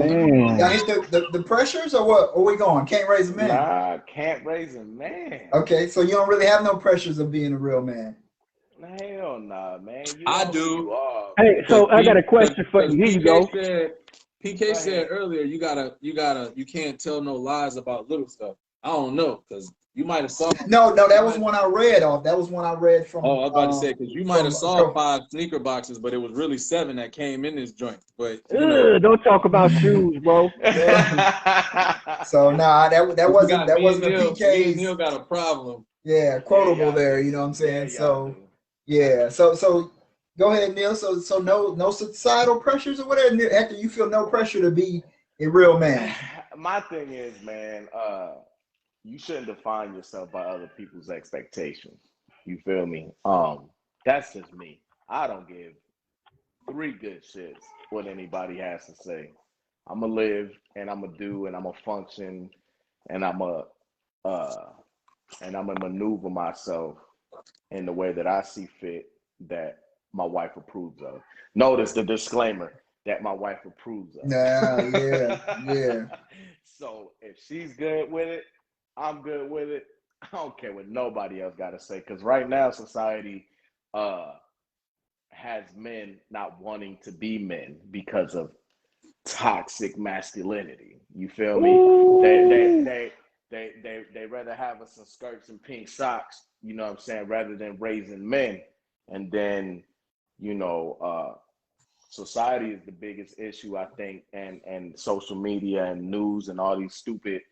y'all Man, hit the pressures or what? Where we going? Can't raise a man. Nah, can't raise a man. Okay, so you don't really have no pressures of being a real man. Hell nah, man. You I are who do. you are. hey, so I got a question for Because you. Here you go. PK Go said ahead. earlier, you can't tell no lies about little stuff. I don't know, because you might have saw. No, that was one I read off. That was one I read from. Oh, I was about to say, because you might have saw So 5 sneaker boxes, but it was really 7 that came in this joint. But Ugh, don't talk about shoes, bro. so nah, that you wasn't got me and a Neil. Me and PK's. Neil got a problem. Yeah, Yeah, quotable y'all there. do. You know what I'm Yeah, saying? y'all So do. yeah, so go ahead, Neil. So no societal pressures or whatever. After you feel no pressure to be a real man. My thing is, man, you shouldn't define yourself by other people's expectations. You feel me? That's just me. I don't give three good shits what anybody has to say. I'm gonna live and I'm gonna do and I'm gonna function and uh I'm gonna maneuver myself in the way that I see fit that my wife approves of. Notice the disclaimer that my wife approves Nah, yeah, of. yeah. So if she's good with it, I'm good with it. I don't care what nobody else got to say because right now society uh, has men not wanting to be men because of toxic masculinity. You feel me? They they Ooh. they they rather have us in skirts and pink socks, you know what I'm saying, rather than raising men. And then, you know, society is the biggest issue, I think, and social media and news and all these stupid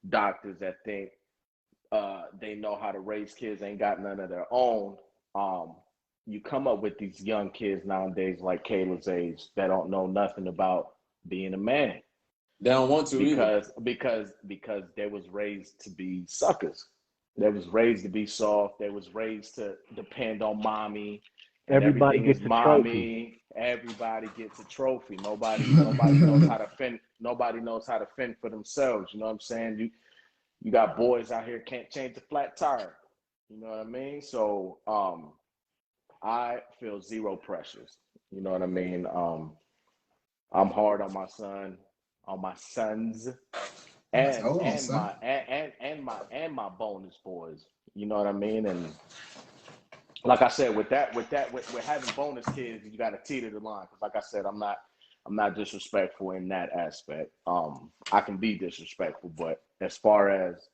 doctors that think they know how to raise kids, ain't got none of their own. Um, you come up with these young kids nowadays, like Kayla's age, that don't know nothing about being a man They don't want to either. because they was raised to be suckers. They was raised to be soft. They was raised to depend on mommy, and Everybody everything gets is a trophy. mommy. Everybody gets a trophy. Nobody knows how to fend. Nobody knows how to fend for themselves. You know what I'm saying? You got boys out here can't change a flat tire. You know what I mean? So I feel zero pressures. You know what I mean? I'm hard on my son, on my sons, Hold on, son. my bonus boys. You know what I mean? And like I said, with having bonus kids, you got to teeter the line. Because like I said, I'm not disrespectful in that aspect. I can be disrespectful, but as far as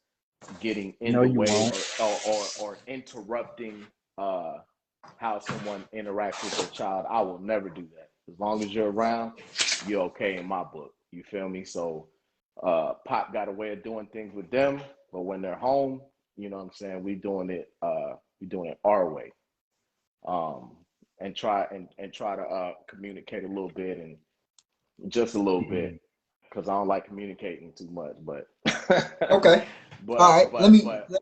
getting in No, the you way won't. or interrupting how someone interacts with their child, I will never do that. As long as you're around, you're okay in my book. You feel me? So Pop got a way of doing things with them, but when they're home, you know what I'm saying, we doing it our way. Um, and try to communicate a little bit and just a little bit because I don't like communicating too much, but Okay. All right. but Let me.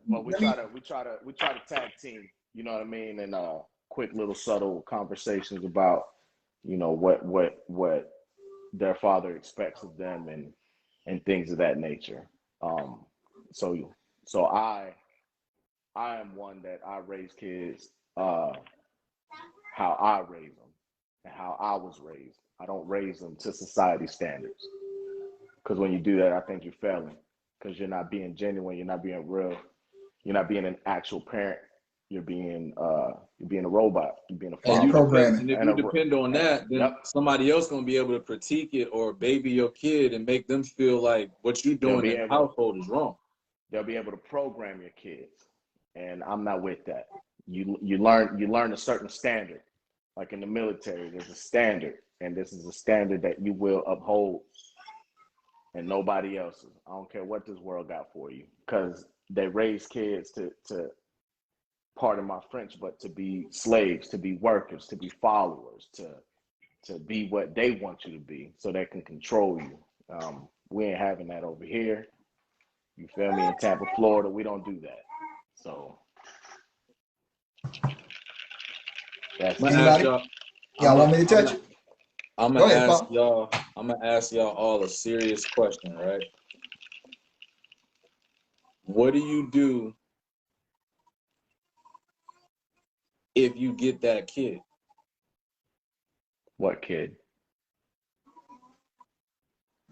we try to tag team, you know what I mean, and quick little subtle conversations about, you know, what their father expects of them and things of that nature. Um, so so I am one that I raise kids how I raise them and how I was raised. I don't raise them to society standards because when you do that, I think you're failing. because you're not being genuine, you're not being real, you're not being an actual parent. You're being a robot. You're being a And father. Programming. if you depend on that, then Yep. somebody else gonna be able to critique it or baby your kid and make them feel like what you doing in the household is wrong. They'll be able to program your kids, and I'm not with that. You learn a certain standard, like in the military. There's a standard, and this is a standard that you will uphold, and nobody else's. I don't care what this world got for you, because they raise kids to pardon my French, but to be slaves, to be workers, to be followers, to be what they want you to be, so they can control you. We ain't having that over here. You feel me? In Tampa, Florida, we don't do that. So that's Anybody? Y'all want me to touch it? I'm Go gonna ahead, ask Pop. y'all. I'm gonna ask y'all all a serious question, right? What do you do if you get that kid? what kid?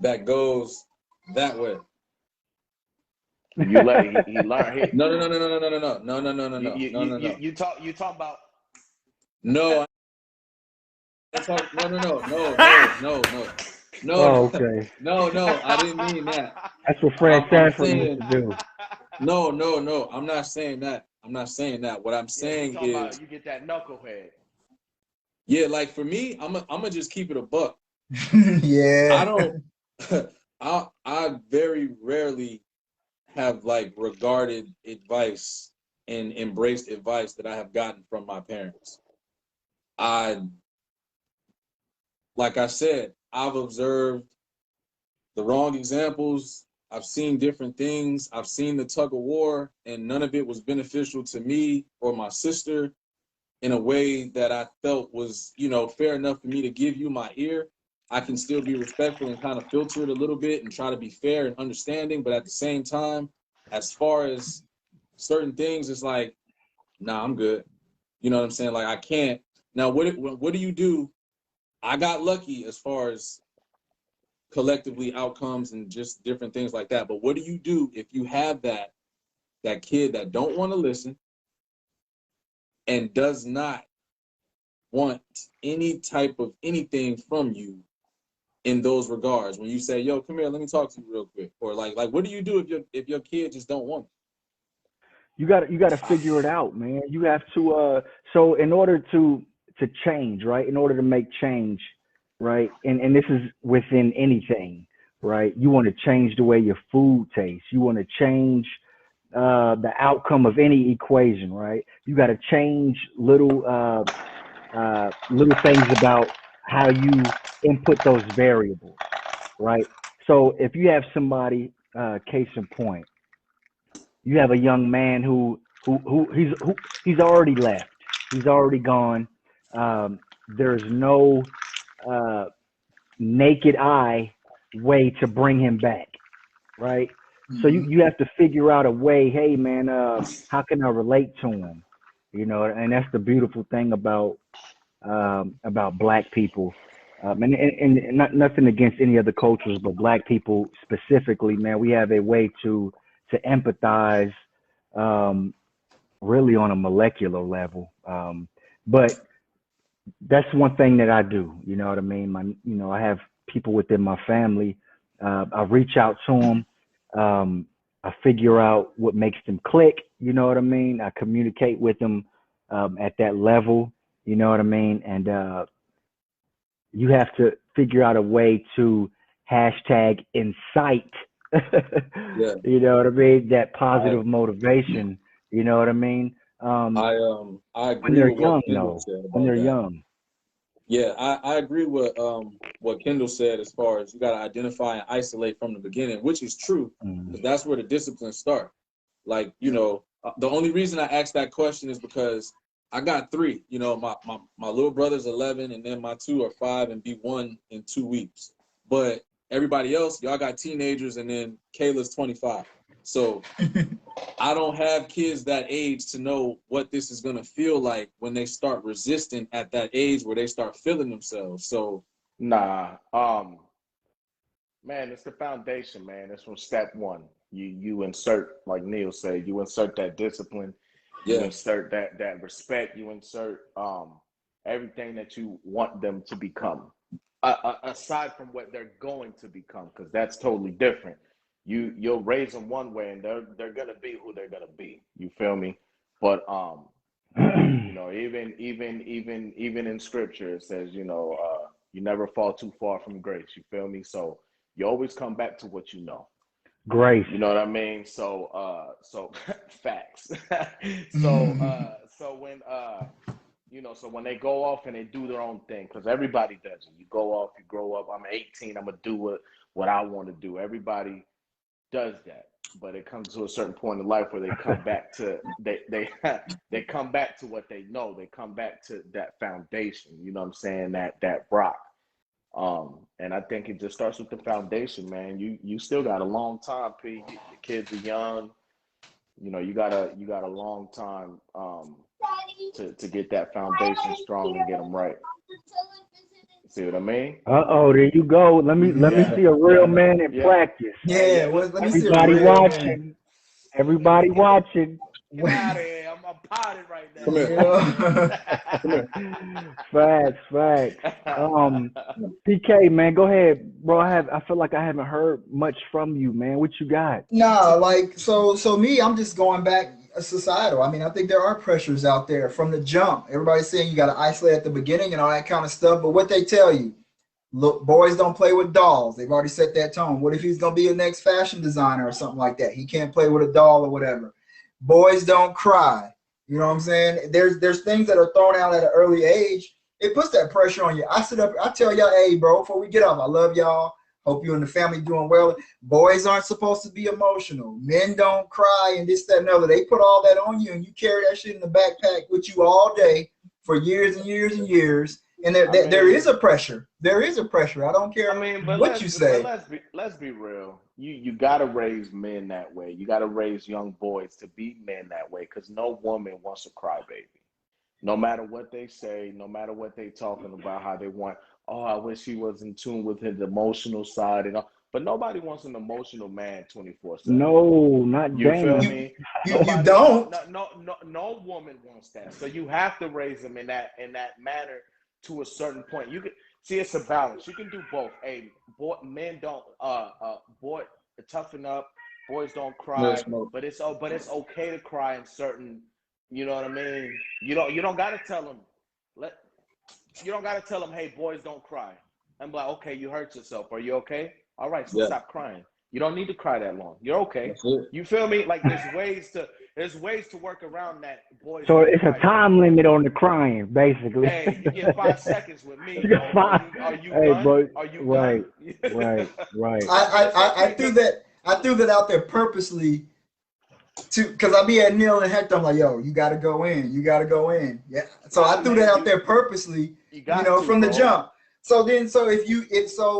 That goes that way. You let he learn. No. You talk about No. No. Oh, okay. No. I didn't mean that. That's what Fred I'm Sanford saying used to do. no. I'm not saying that. What I'm saying is, about you get that knucklehead. yeah, like for me, I'm gonna just keep it a buck. Yeah. I don't. I very rarely have like regarded advice and embraced advice that I have gotten from my parents. Like I said, I've observed the wrong examples. I've seen different things. I've seen the tug of war, and none of it was beneficial to me or my sister in a way that I felt was, fair enough for me to give you my ear. I can still be respectful and kind of filter it a little bit and try to be fair and understanding. But at the same time, as far as certain things, it's like, nah, I'm good. You know what I'm saying? Like I can't. Now, what do you do? I got lucky as far as collectively outcomes and just different things like that. But what do you do if you have that kid that don't want to listen and does not want any type of anything from you in those regards? When you say, "Yo, come here, let me talk to you real quick," or like what do you do if your kid just don't want it? You got to figure it out, man. You have to so in order to change, right? In order to make change, right? And this is within anything, right? You want to change the way your food tastes. You want to change the outcome of any equation, right? You got to change little things about how you input those variables, right? So if you have somebody, case in point, you have a young man who he's already left. He's already gone. There's no uh, naked eye way to bring him back, right? So you have to figure out a way. Hey, man, how can I relate to him? And that's the beautiful thing about Black people. And not nothing against any other cultures, but Black people specifically, man, we have a way to empathize, um, really on a molecular level. But that's one thing that I do. You know what I mean? I have people within my family. I reach out to them. I figure out what makes them click. You know what I mean? I communicate with them at that level. You know what I mean? And you have to figure out a way to hashtag incite. Yeah. You know what I mean? That positive motivation. You know what I mean? I When agree they're with what young, Kendall though. said When about they're that. young. Yeah, I agree with what Kendall said as far as you got to identify and isolate from the beginning, which is true, because that's where the disciplines start. Like, the only reason I asked that question is because I got 3. My little brother's 11, and then my 2 are 5 and be 1 in 2 weeks. But everybody else, y'all got teenagers, and then Kayla's 25. So I don't have kids that age to know what this is going to feel like when they start resisting at that age where they start feeling themselves. So Nah. Man, it's the foundation, man. It's from step one. You insert, like Neil said, you insert that discipline, you Yeah. insert that respect, you insert everything that you want them to become. Aside from what they're going to become, because that's totally different. You'll raise them one way, and they're gonna be who they're gonna be. You feel me? But you know, even in scripture it says, you know, you never fall too far from grace. You feel me? So you always come back to what you know. Grace. You know what I mean? So facts. So when you know, so when they go off and they do their own thing, because everybody does it. You go off, you grow up. I'm 18. I'm gonna do what I want to do. Everybody does that, but it comes to a certain point in life where they come back to they come back to what they know. They come back to that foundation. You know what I'm saying? That rock. And I think it just starts with the foundation, man. You still got a long time, P. The kids are young. You know, you got a long time to get that foundation strong and get them right. See what I mean? There you go. Let me Yeah. see a real man in practice. Yeah, Oh, let me see a Everybody real watching. Everybody watching. Get out of here. I'm potted right now. Come here. Facts. PK, man, go ahead, bro. I feel like I haven't heard much from you, man. What you got? Nah, like so me, I'm just going back societal. I mean, I think there are pressures out there from the jump. Everybody's saying you got to isolate at the beginning and all that kind of stuff. But what they tell you, look, boys don't play with dolls. They've already set that tone. What if he's gonna be a next fashion designer or something like that? He can't play with a doll or whatever. Boys don't cry. You know what I'm saying? There's things that are thrown out at an early age. It puts that pressure on you. I sit up, I tell y'all, hey, bro, before we get off, I love y'all. Hope you and the family doing well. Boys aren't supposed to be emotional. Men don't cry and this, that, and other. They put all that on you, and you carry that shit in the backpack with you all day for years and years and years. And there is a pressure. There is a pressure. I don't care what you say. But let's be real. You gotta raise men that way. You gotta raise young boys to be men that way, because no woman wants a crybaby. No matter what they say, no matter what they talking about, how they want, oh, I wish he was in tune with his emotional side and all. But nobody wants an emotional man 24/7. No, not You feel Damon. me? You don't. No woman wants that. So you have to raise them in that manner to a certain point. You can see it's a balance. You can do both. Hey, men don't boy toughen up. Boys don't cry, but it's okay to cry in certain. You know what I mean? You don't gotta tell them. You don't gotta tell them. Hey, boys don't cry. I'm like, okay, you hurt yourself. Are you okay? All right, so stop crying. You don't need to cry that long. You're okay. You feel me? Like there's ways to work around that. Boys. So it's a time limit on the crying, basically. Hey, you get 5 seconds with me. Are you hey, done? but, Are you right, done? right. I threw that out there purposely because I be at Neil and Hector. I'm like, yo, you got to go in. You got to go in. Yeah. So I threw that out there purposely, from the jump. So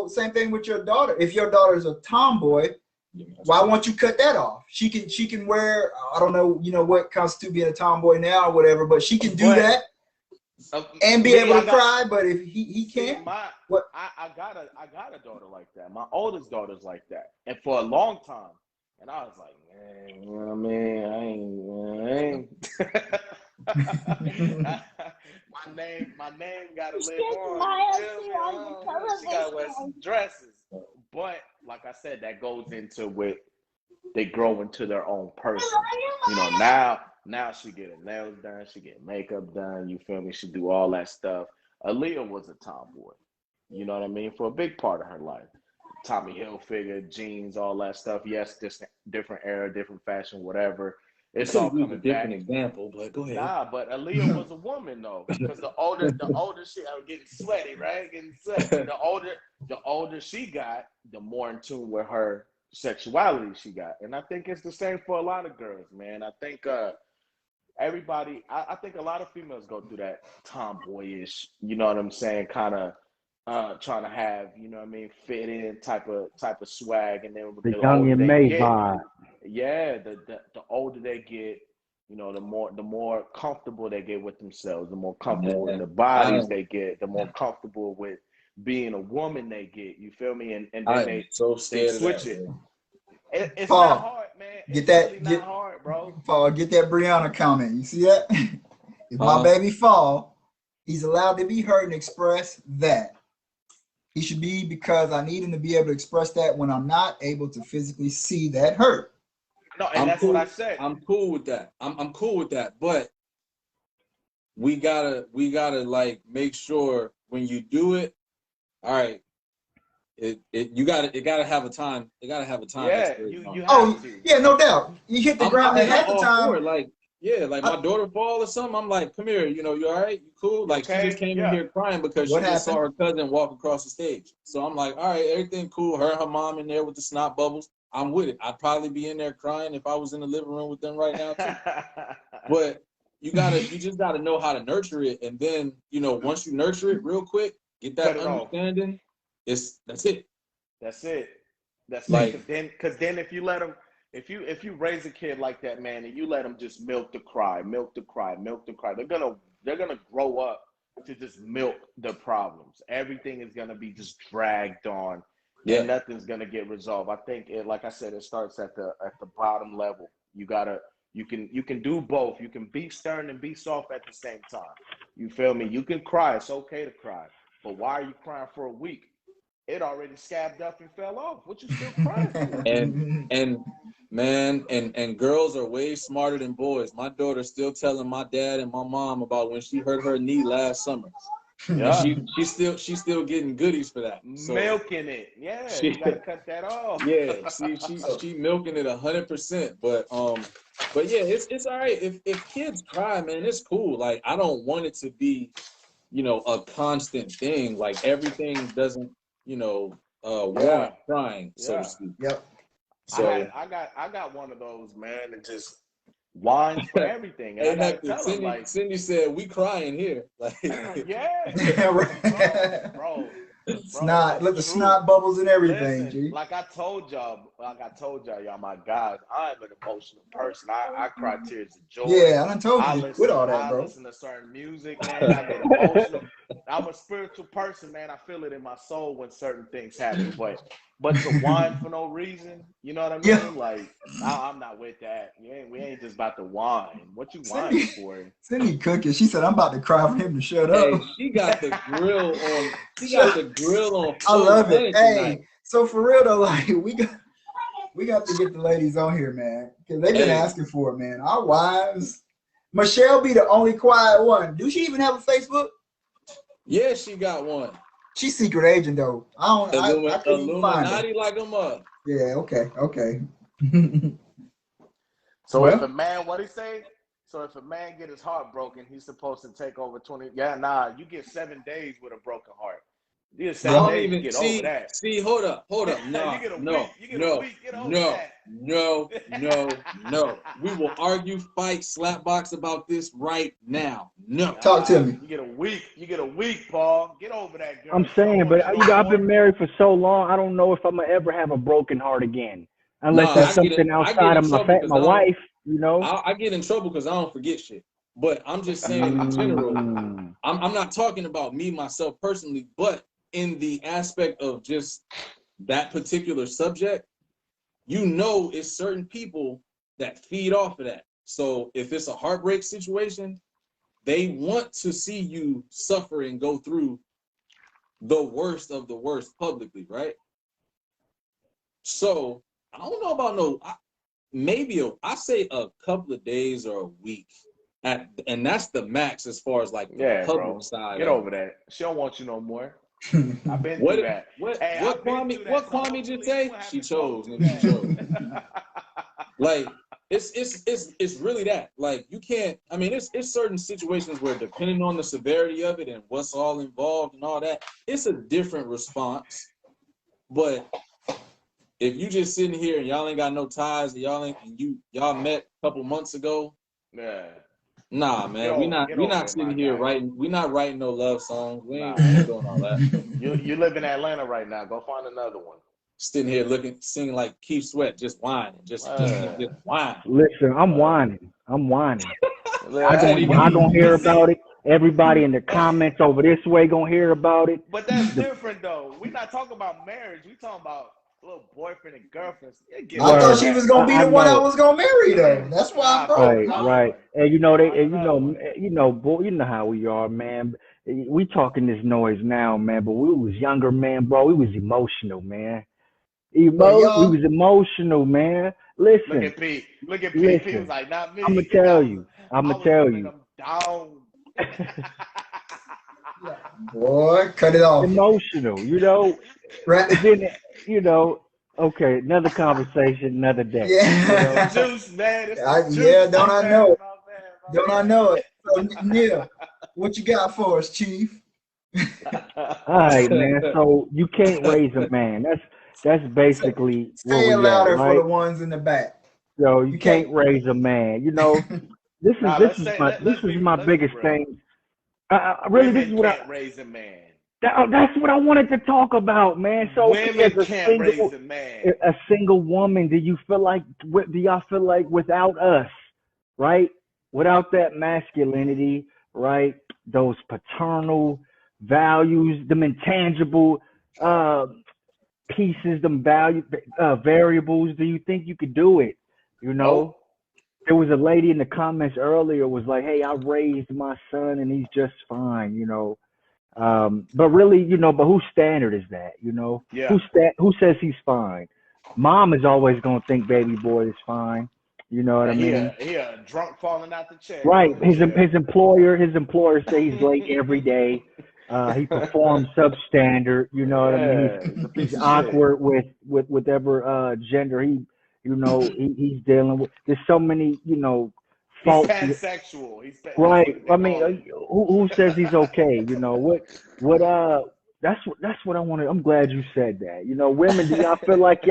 same thing with your daughter. If your daughter's a tomboy, why won't you cut that off? She can wear, I don't know, what constitutes being a tomboy now or whatever, but she can do that and be able to cry. But if he can't, what? I got a daughter like that. My oldest daughter's like that, and for a long time. And I was like, man, you know what I mean? I ain't. my name gotta live on. She gotta wear some dresses. But like I said, that goes into what they grow into their own person. Now she get her nails done, she get makeup done, you feel me? She do all that stuff. Aaliyah was a tomboy, you know what I mean? For a big part of her life. Tommy Hilfiger, jeans, all that stuff. Yes, different era, different fashion, whatever. It's all coming back. Different example, but go ahead. Nah, but Aaliyah was a woman though, because the older she, I was getting sweaty, right? Getting sweaty. The older she got, the more in tune with her sexuality she got, and I think it's the same for a lot of girls, man. I think everybody. I think a lot of females go through that tomboyish, you know what I'm saying, kind of. Trying to have, you know what I mean, fit in type of swag, and then the young and May vibe. Yeah, the older they get, the more comfortable they get with themselves, the more comfortable with the bodies they get, the more comfortable with being a woman they get. You feel me? And then I'm they so scared switch of it. that. It's Paul, not hard, man. It's get that, really not hard, bro. Paul, get that Brianna comment. You see that? If my Huh? baby fall, he's allowed to be hurt and express that. He should be, because I need him to be able to express that when I'm not able to physically see that hurt. No, and that's cool. what I said. I'm cool with that. I'm cool with that. But we gotta like make sure when you do it, all right. It gotta have a time. It gotta have a time. Yeah, you have Oh, to. yeah, no doubt. You hit the ground, and half the I'm all for it. time, Like, yeah, like my daughter fall or something. I'm like, come here, you all right? You cool? Like, okay? she just came in Yeah. here crying because What she just saw happened? her cousin walk across the stage. So I'm like, all right, everything cool. Her and her mom in there with the snot bubbles. I'm with it. I'd probably be in there crying if I was in the living room with them right now too. But you just gotta know how to nurture it, and then once you nurture it real quick, get that understanding. That's it. That's it. That's like, it. Because then if you let them, if you raise a kid like that, man, and you let them just milk the cry, they're gonna grow up to just milk the problems. Everything is gonna be just dragged on, and nothing's gonna get resolved. I think like I said, it starts at the bottom level. You can do both. You can be stern and be soft at the same time. You feel me? You can cry. It's okay to cry. But why are you crying for a week? It already scabbed up and fell off. What you still crying for? And man, and girls are way smarter than boys. My daughter's still telling my dad and my mom about when she hurt her knee last summer. Yeah. She's still getting goodies for that. So milking it. Yeah, you gotta cut that off. Yeah, see, she milking it 100%. But yeah, it's all right. If kids cry, man, it's cool. Like, I don't want it to be, a constant thing. Like, everything doesn't, warrant crying, so to speak. Yep. So I got one of those, man, and just whines for everything. And hey, I gotta Hector, tell them, like, Cindy said, we crying here. Like, Yeah. bro. Snot, let the snot bubbles and everything. Listen, like I told y'all, y'all my guys. I'm an emotional person. I cry tears of joy. Yeah, I done told you to quit all that, I bro. listen to certain music, man. I get emotional. I'm a spiritual person, man. I feel it in my soul when certain things happen. But to whine for no reason, you know what I mean? Yeah. Like, I'm not with that. We ain't just about to whine. What you whining for? Cindy cooking. She said, I'm about to cry for him to shut up. hey, she got the grill on. She got the grill on. I love it. Hey, tonight. so for real though, like we got to get the ladies on here, man, because they've been asking for it, man. Our wives. Michelle be the only quiet one. Do she even have a Facebook? Yeah, she got one. She's secret agent though. I couldn't even find her. Illuminati like them up. Yeah. Okay. So if a man, what he say? So if a man get his heart broken, he's supposed to take over 20. Yeah, nah, you get 7 days with a broken heart. You get 7 days to get over that. See, hold up. No, you get a week. You get a week. Get over that. No. We will argue, fight, slap box about this right now. No. Talk to me. You get a week, Paul. Get over that, girl. I'm saying, but I've been married for so long, I don't know if I'm gonna ever have a broken heart again, unless there's something outside of my wife. I get in trouble because I don't forget shit. But I'm just saying in general. I'm not talking about me myself personally, but in the aspect of just that particular subject, it's certain people that feed off of that. So if it's a heartbreak situation, they want to see you suffer and go through the worst of the worst publicly, right? So I don't know about I say a couple of days or a week, and that's the max as far as like the public side. Get over that. She don't want you no more. I've been through that. What Kwame just say? She chose. Like it's really that. Like you can't. I mean, it's certain situations where depending on the severity of it and what's all involved and all that, it's a different response. But if you just sitting here and y'all ain't got no ties, y'all met a couple months ago. Yeah. Nah, man, we not sitting here writing. We not writing no love songs. We ain't doing all that. You live in Atlanta right now. Go find another one. Sitting here singing like Keith Sweat, just whining, just whining. Listen, I'm whining. I gonna hear about it. Everybody in the comments over this way gonna hear about it. But that's different though. We're not talking about marriage. We talking about little boyfriend and girlfriends. I thought she was gonna be the one I know. was gonna marry though. That's why I'm broke. Right. And you know boy, you know how we are, man. We talking this noise now, man. But we was younger, man, bro. We was emotional, man. We was emotional, man. Listen. Look at Pete. Look at Pete. Pete was like, not me. I'm gonna tell you. Them down. Boy, cut it off. Emotional, you know. Right. Then, you know. Okay, another conversation, another day. Yeah. Juice, man. Yeah, don't I know it? Don't I know it? So, Neil, what you got for us, Chief? All right, man. So you can't raise a man. That's basically say it louder for the ones in the back. So you can't raise a man. You know, this is my biggest thing. Really, this is what I raise a man. That's what I wanted to talk about, man. So women can't raise a man. A single woman, do y'all feel like without us, right? Without that masculinity, right? Those paternal values, them intangible pieces, them variables, do you think you could do it? You know? There was a lady in the comments earlier was like, hey, I raised my son and he's just fine, you know. But really, you know, but whose standard is that, you know? Yeah. Who says he's fine? Mom is always going to think baby boy is fine. You know what I mean? He a drunk falling out the chair. Right. His employer say he's late every day. He performs substandard. You know what I mean? He's awkward with whatever gender he's dealing with. There's so many, you know, faults. He's pansexual. Right. I mean, who says he's okay? You know what? That's what I wanted. I'm glad you said that. You know, women, do y'all feel like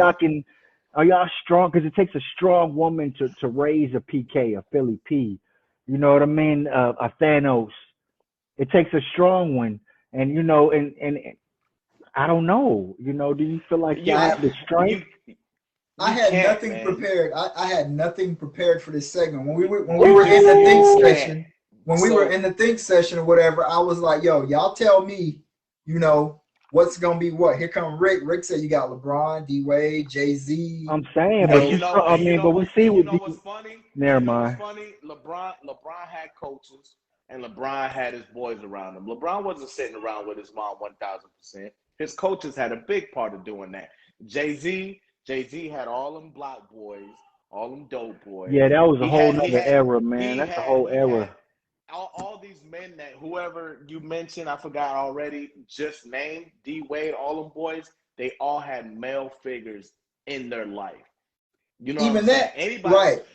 are y'all strong? Because it takes a strong woman to raise a PK, a Philly P. You know what I mean? A Thanos. It takes a strong one, and you know, and I don't know. You know, do you feel like y'all have the strength? I had nothing prepared. I had nothing prepared for this segment. When we were in the think session, we were in the think session or whatever, I was like, yo, y'all tell me, you know, what's gonna be what. Here come Rick. Rick said you got LeBron, D Wade, Jay-Z. I'm saying, but we see what what's funny? Never mind. What's funny? LeBron had coaches and LeBron had his boys around him. LeBron wasn't sitting around with his mom 1,000%. His coaches had a big part of doing that. Jay-Z had all them block boys, all them dope boys. Yeah, that was a whole nother era, man. That's a whole era. All these men that whoever you mentioned, I forgot already, just named, D Wade, all them boys, they all had male figures in their life. You know, even that, anybody, right?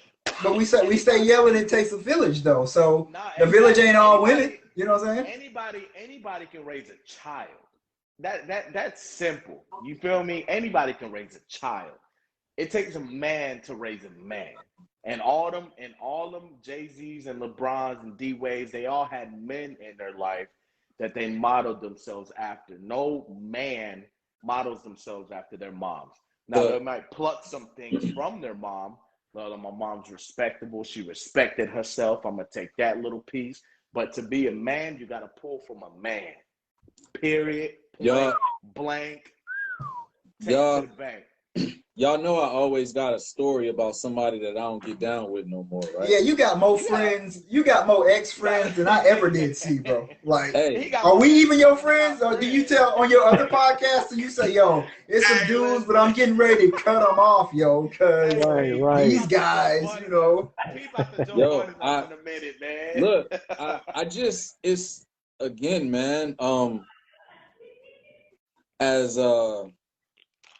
But we stay yelling. It takes a village, though. So the village ain't all women. You know what I'm saying? Anybody can raise a child. That's simple. You feel me? Anybody can raise a child. It takes a man to raise a man. And all them Jay-Z's and LeBrons and D-Wade's, they all had men in their life that they modeled themselves after. No man models themselves after their moms. Now, they might pluck some things from their mom. Well, my mom's respectable. She respected herself. I'm going to take that little piece. But to be a man, you got to pull from a man. Period. Blank. Take it to the bank. Y'all know I always got a story about somebody that I don't get down with no more, right? Yeah, you got more friends. You got more ex-friends than I ever did see, bro. Like, are we even your friends? Or do you tell on your other podcasts and you say, yo, it's some dudes, but I'm getting ready to cut them off, yo, because these guys, you know. Yo, in a minute, man. Look, I just, it's, again, man,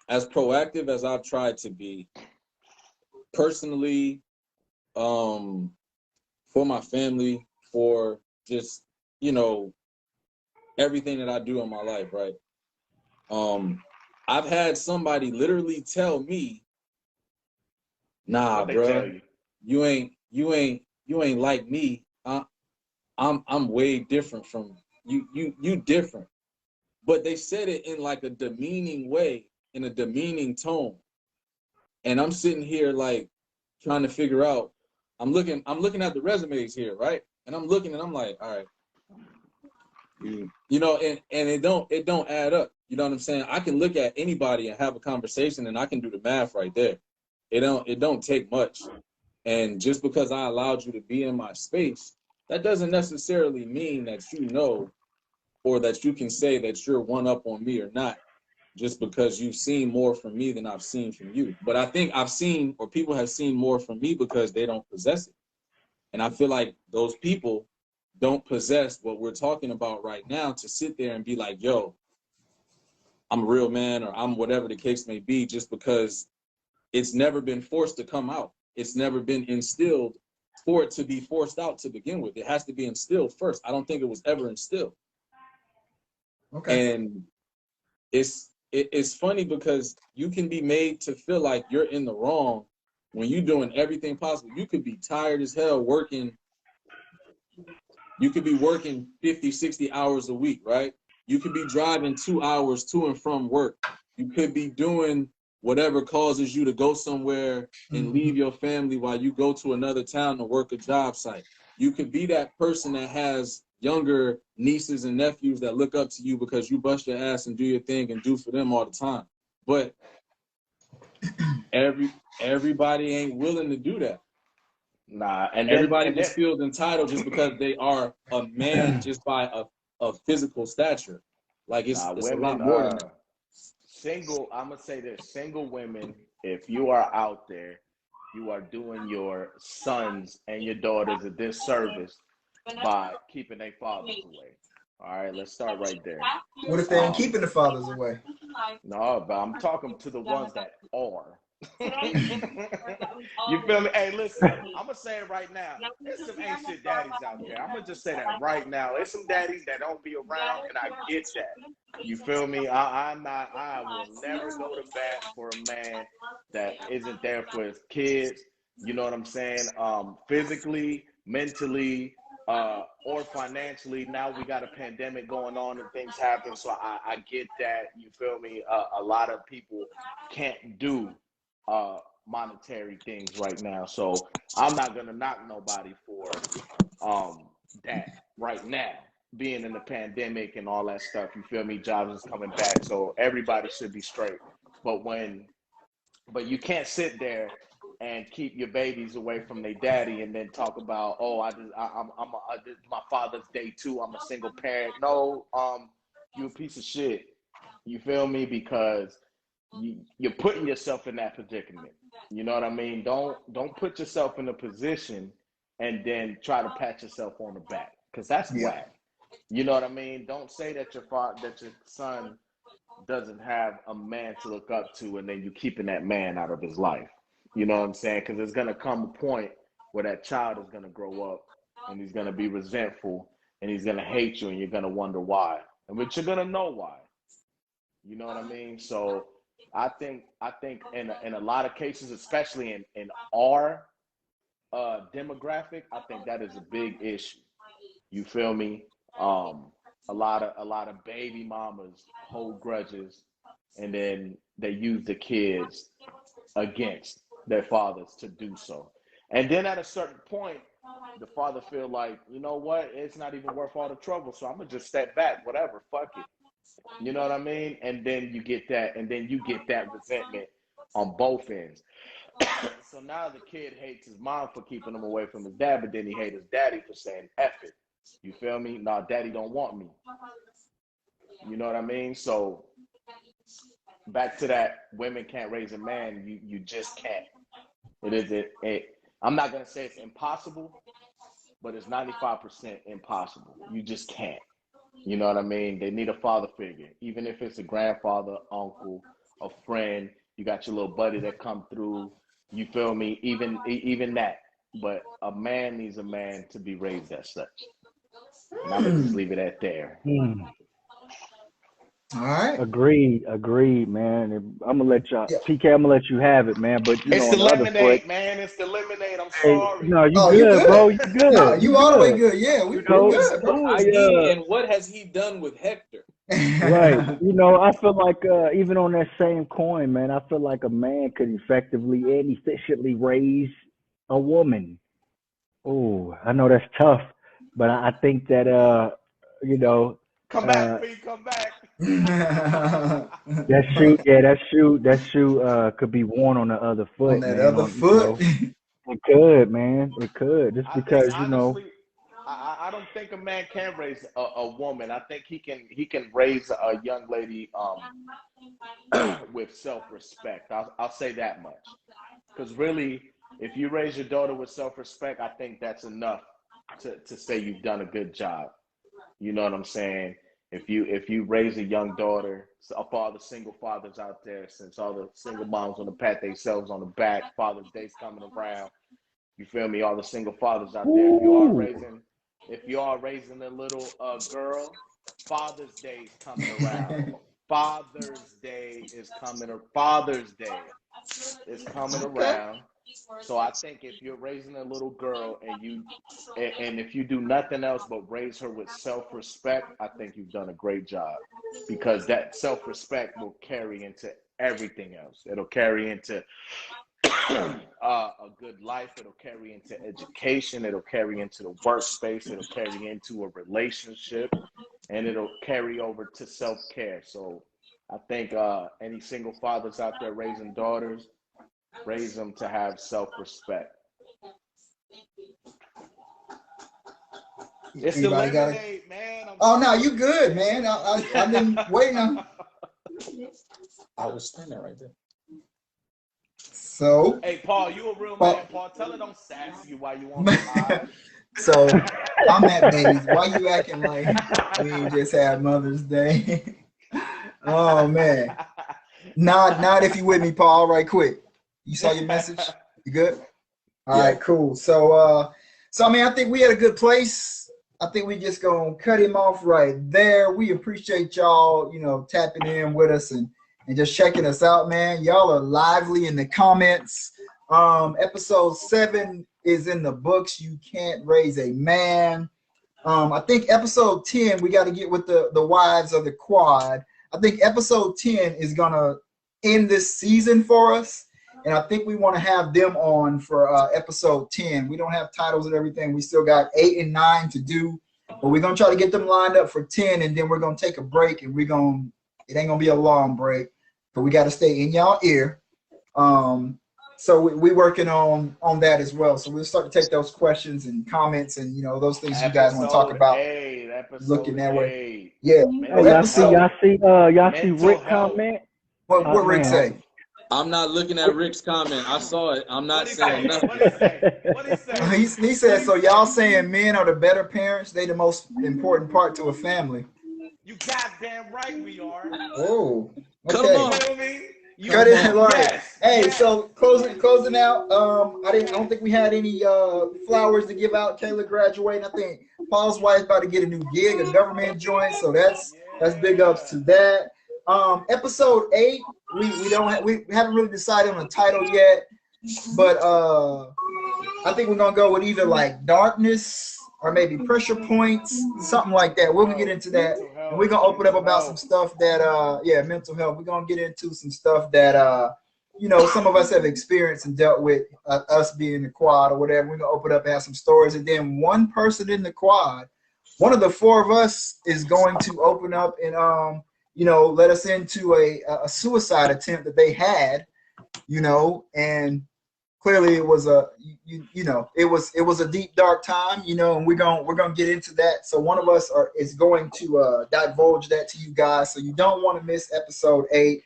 as proactive as I've tried to be, personally, for my family, for just, you know, everything that I do in my life, right? I've had somebody literally tell me, nah, bro, you ain't like me. I'm way different from you. You different. But they said it in like a demeaning way, in a demeaning tone. And I'm sitting here like trying to figure out, I'm looking at the resumes here, right? And I'm looking and I'm like, all right, You know, and it don't add up. You know what I'm saying? I can look at anybody and have a conversation, and I can do the math right there. It don't take much. And just because I allowed you to be in my space, that doesn't necessarily mean that you know, or that you can say that you're one up on me or not, just because you've seen more from me than I've seen from you. But I think I've seen, or people have seen more from me because they don't possess it. And I feel like those people don't possess what we're talking about right now to sit there and be like, yo, I'm a real man, or I'm whatever the case may be, just because it's never been forced to come out. It's never been instilled for it to be forced out to begin with. It has to be instilled first. I don't think it was ever instilled. Okay. And it's funny because you can be made to feel like you're in the wrong when you're doing everything possible. You could be tired as hell working. You could be working 50, 60 hours a week, right? You could be driving 2 hours to and from work. You could be doing whatever causes you to go somewhere and leave your family while you go to another town to work a job site. You could be that person that has younger nieces and nephews that look up to you because you bust your ass and do your thing and do for them all the time. But everybody ain't willing to do that. Nah, and Everybody then just feels entitled just because they are a man just by a physical stature. Like it's a lot women, more than that. single, I'm gonna say this: single women, if you are out there, you are doing your sons and your daughters a disservice by keeping their fathers away. All right, let's start right there. What if they ain't keeping the fathers away? No, but I'm talking to the ones that are. You feel me? Hey, listen, I'm gonna say it right now. There's some ain't shit daddies out there. I'm gonna just say that right now. There's some daddies that don't be around, and I get that. You feel me? I will never go to bat for a man that isn't there for his kids. You know what I'm saying? Physically, mentally, or financially. Now we got a pandemic going on and things happen, so I get that. You feel me? A lot of people can't do monetary things right now, so I'm not gonna knock nobody for that right now, being in the pandemic and all that stuff. You feel me? Jobs is coming back, so everybody should be straight. But you can't sit there and keep your babies away from their daddy and then talk about, oh, this is my father's day too, I'm a single parent. No, you a piece of shit. You feel me? Because you're putting yourself in that predicament. You know what I mean? Don't put yourself in a position and then try to pat yourself on the back, because that's whack. You know what I mean? Don't say that your son doesn't have a man to look up to, and then you keeping that man out of his life. You know what I'm saying? Because there's gonna come a point where that child is gonna grow up and he's gonna be resentful and he's gonna hate you, and you're gonna wonder why, and but you're gonna know why. You know what I mean? So I think in a lot of cases, especially in our demographic, I think that is a big issue. You feel me? A lot of baby mamas hold grudges, and then they use the kids against their fathers to do so. And then at a certain point, the father feel like, you know what? It's not even worth all the trouble, so I'm gonna just step back. Whatever, fuck it. You know what I mean? And then you get that resentment on both ends. So now the kid hates his mom for keeping him away from his dad, but then he hates his daddy for saying F it. You feel me? Nah, daddy don't want me. You know what I mean? So back to that, women can't raise a man. You just can't. I'm not gonna say it's impossible, but it's 95% impossible. You just can't. You know what I mean? They need a father figure, even if it's a grandfather, uncle, a friend. You got your little buddy that come through. You feel me? Even that. But a man needs a man to be raised as such. And I'm gonna just leave it at there. All right. Agreed, man. I'm gonna let y'all, PK. I'm gonna let you have it, man. But It's on the the other lemonade, foot, man. It's the lemonade. I'm hey, sorry. no, you You good, good, bro. You good. No, you all the way good. Yeah, we're good. Who is he, and what has he done with Hector? Right. I feel like even on that same coin, man, I feel like a man could effectively and efficiently raise a woman. Oh, I know that's tough, but I think that Come back, P. Come back. That shoe could be worn on the other foot, On that man. other foot. It could, man. It could. Just I because, think honestly, I don't think a man can raise a woman. I think he can raise a young lady with self-respect. I'll say that much. Because really, if you raise your daughter with self-respect, I think that's enough to say you've done a good job. You know what I'm saying? If you raise a young daughter, for all the single fathers out there, since all the single moms want to pat themselves on the back, Father's Day's coming around. You feel me? All the single fathers out there. If you are raising a little girl, Father's Day is coming around. Father's Day is coming around. So I think if you're raising a little girl and if you do nothing else but raise her with self-respect, I think you've done a great job, because that self-respect will carry into everything else. It'll carry into a good life. It'll carry into education. It'll carry into the workspace. It'll carry into a relationship, and it'll carry over to self-care. So I think any single fathers out there raising daughters, raise them to have self-respect. It's the lemonade, man. Oh no, you good, man. I've been waiting on. I was standing right there. So. Hey, Paul, you a real man. Paul, tell her don't sass you while you on the live. So I'm at babies. Why you acting like we just had Mother's Day? Oh man. Not if you with me, Paul. Right quick. You saw your message? You good? All right, cool. So I mean, I think we had a good place. I think we just gonna cut him off right there. We appreciate y'all, tapping in with us and just checking us out, man. Y'all are lively in the comments. Episode 7 is in the books. You can't raise a man. I think episode 10, we got to get with the wives of the quad. I think episode 10 is gonna end this season for us. And I think we want to have them on for episode 10. We don't have titles and everything. We still got 8 and 9 to do. But we're going to try to get them lined up for 10. And then we're going to take a break. And it ain't going to be a long break. But we got to stay in y'all ear. So we working on that as well. So we'll start to take those questions and comments and, those things you guys want to talk about. Looking that way. Yeah. Y'all see Rick comment? What Rick say? I'm not looking at Rick's comment. I saw it. I'm not saying nothing. What he say? He said, so y'all saying men are the better parents? They the most important part to a family. You goddamn right we are. Oh. Okay. Cut him off. You feel me? Cut it, Lord. Yes. Hey, so closing out. I don't think we had any flowers to give out. Kayla graduating. I think Paul's wife about to get a new gig, a government joint. So that's big ups to that. Episode 8, we haven't really decided on a title yet, but I think we're gonna go with either like darkness or maybe pressure points, something like that. We'll get into that, and we're gonna open up about some stuff that mental health. We're gonna get into some stuff that some of us have experienced and dealt with, us being the quad or whatever. We're gonna open up and have some stories, and then one person in the quad, one of the 4 of us, is going to open up and let us into a suicide attempt that they had, and clearly it was it was a deep, dark time, and we're gonna get into that. So one of us is going to divulge that to you guys, so you don't want to miss episode 8.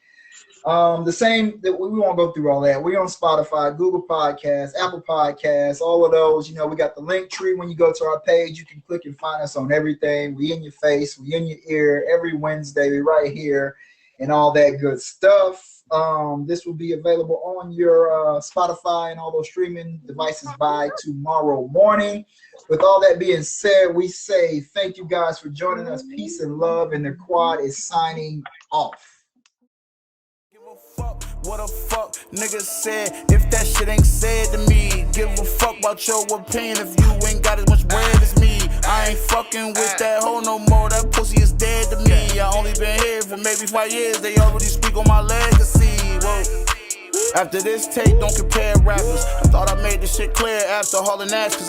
The same that we won't go through all that. We're on Spotify, Google Podcasts, Apple Podcasts, all of those. We got the link tree. When you go to our page, you can click and find us on everything. We in your face, we in your ear every Wednesday. We right here and all that good stuff. This will be available on your Spotify and all those streaming devices by tomorrow morning. With all that being said, we say thank you guys for joining us. Peace and love, and the quad is signing off. What the fuck niggas said, if that shit ain't said to me. Give a fuck about your opinion if you ain't got as much bread as me. I ain't fucking with that hoe no more, that pussy is dead to me. I only been here for maybe 5 years, they already speak on my legacy. Whoa. After this tape, don't compare rappers. I thought I made this shit clear after hauling ass.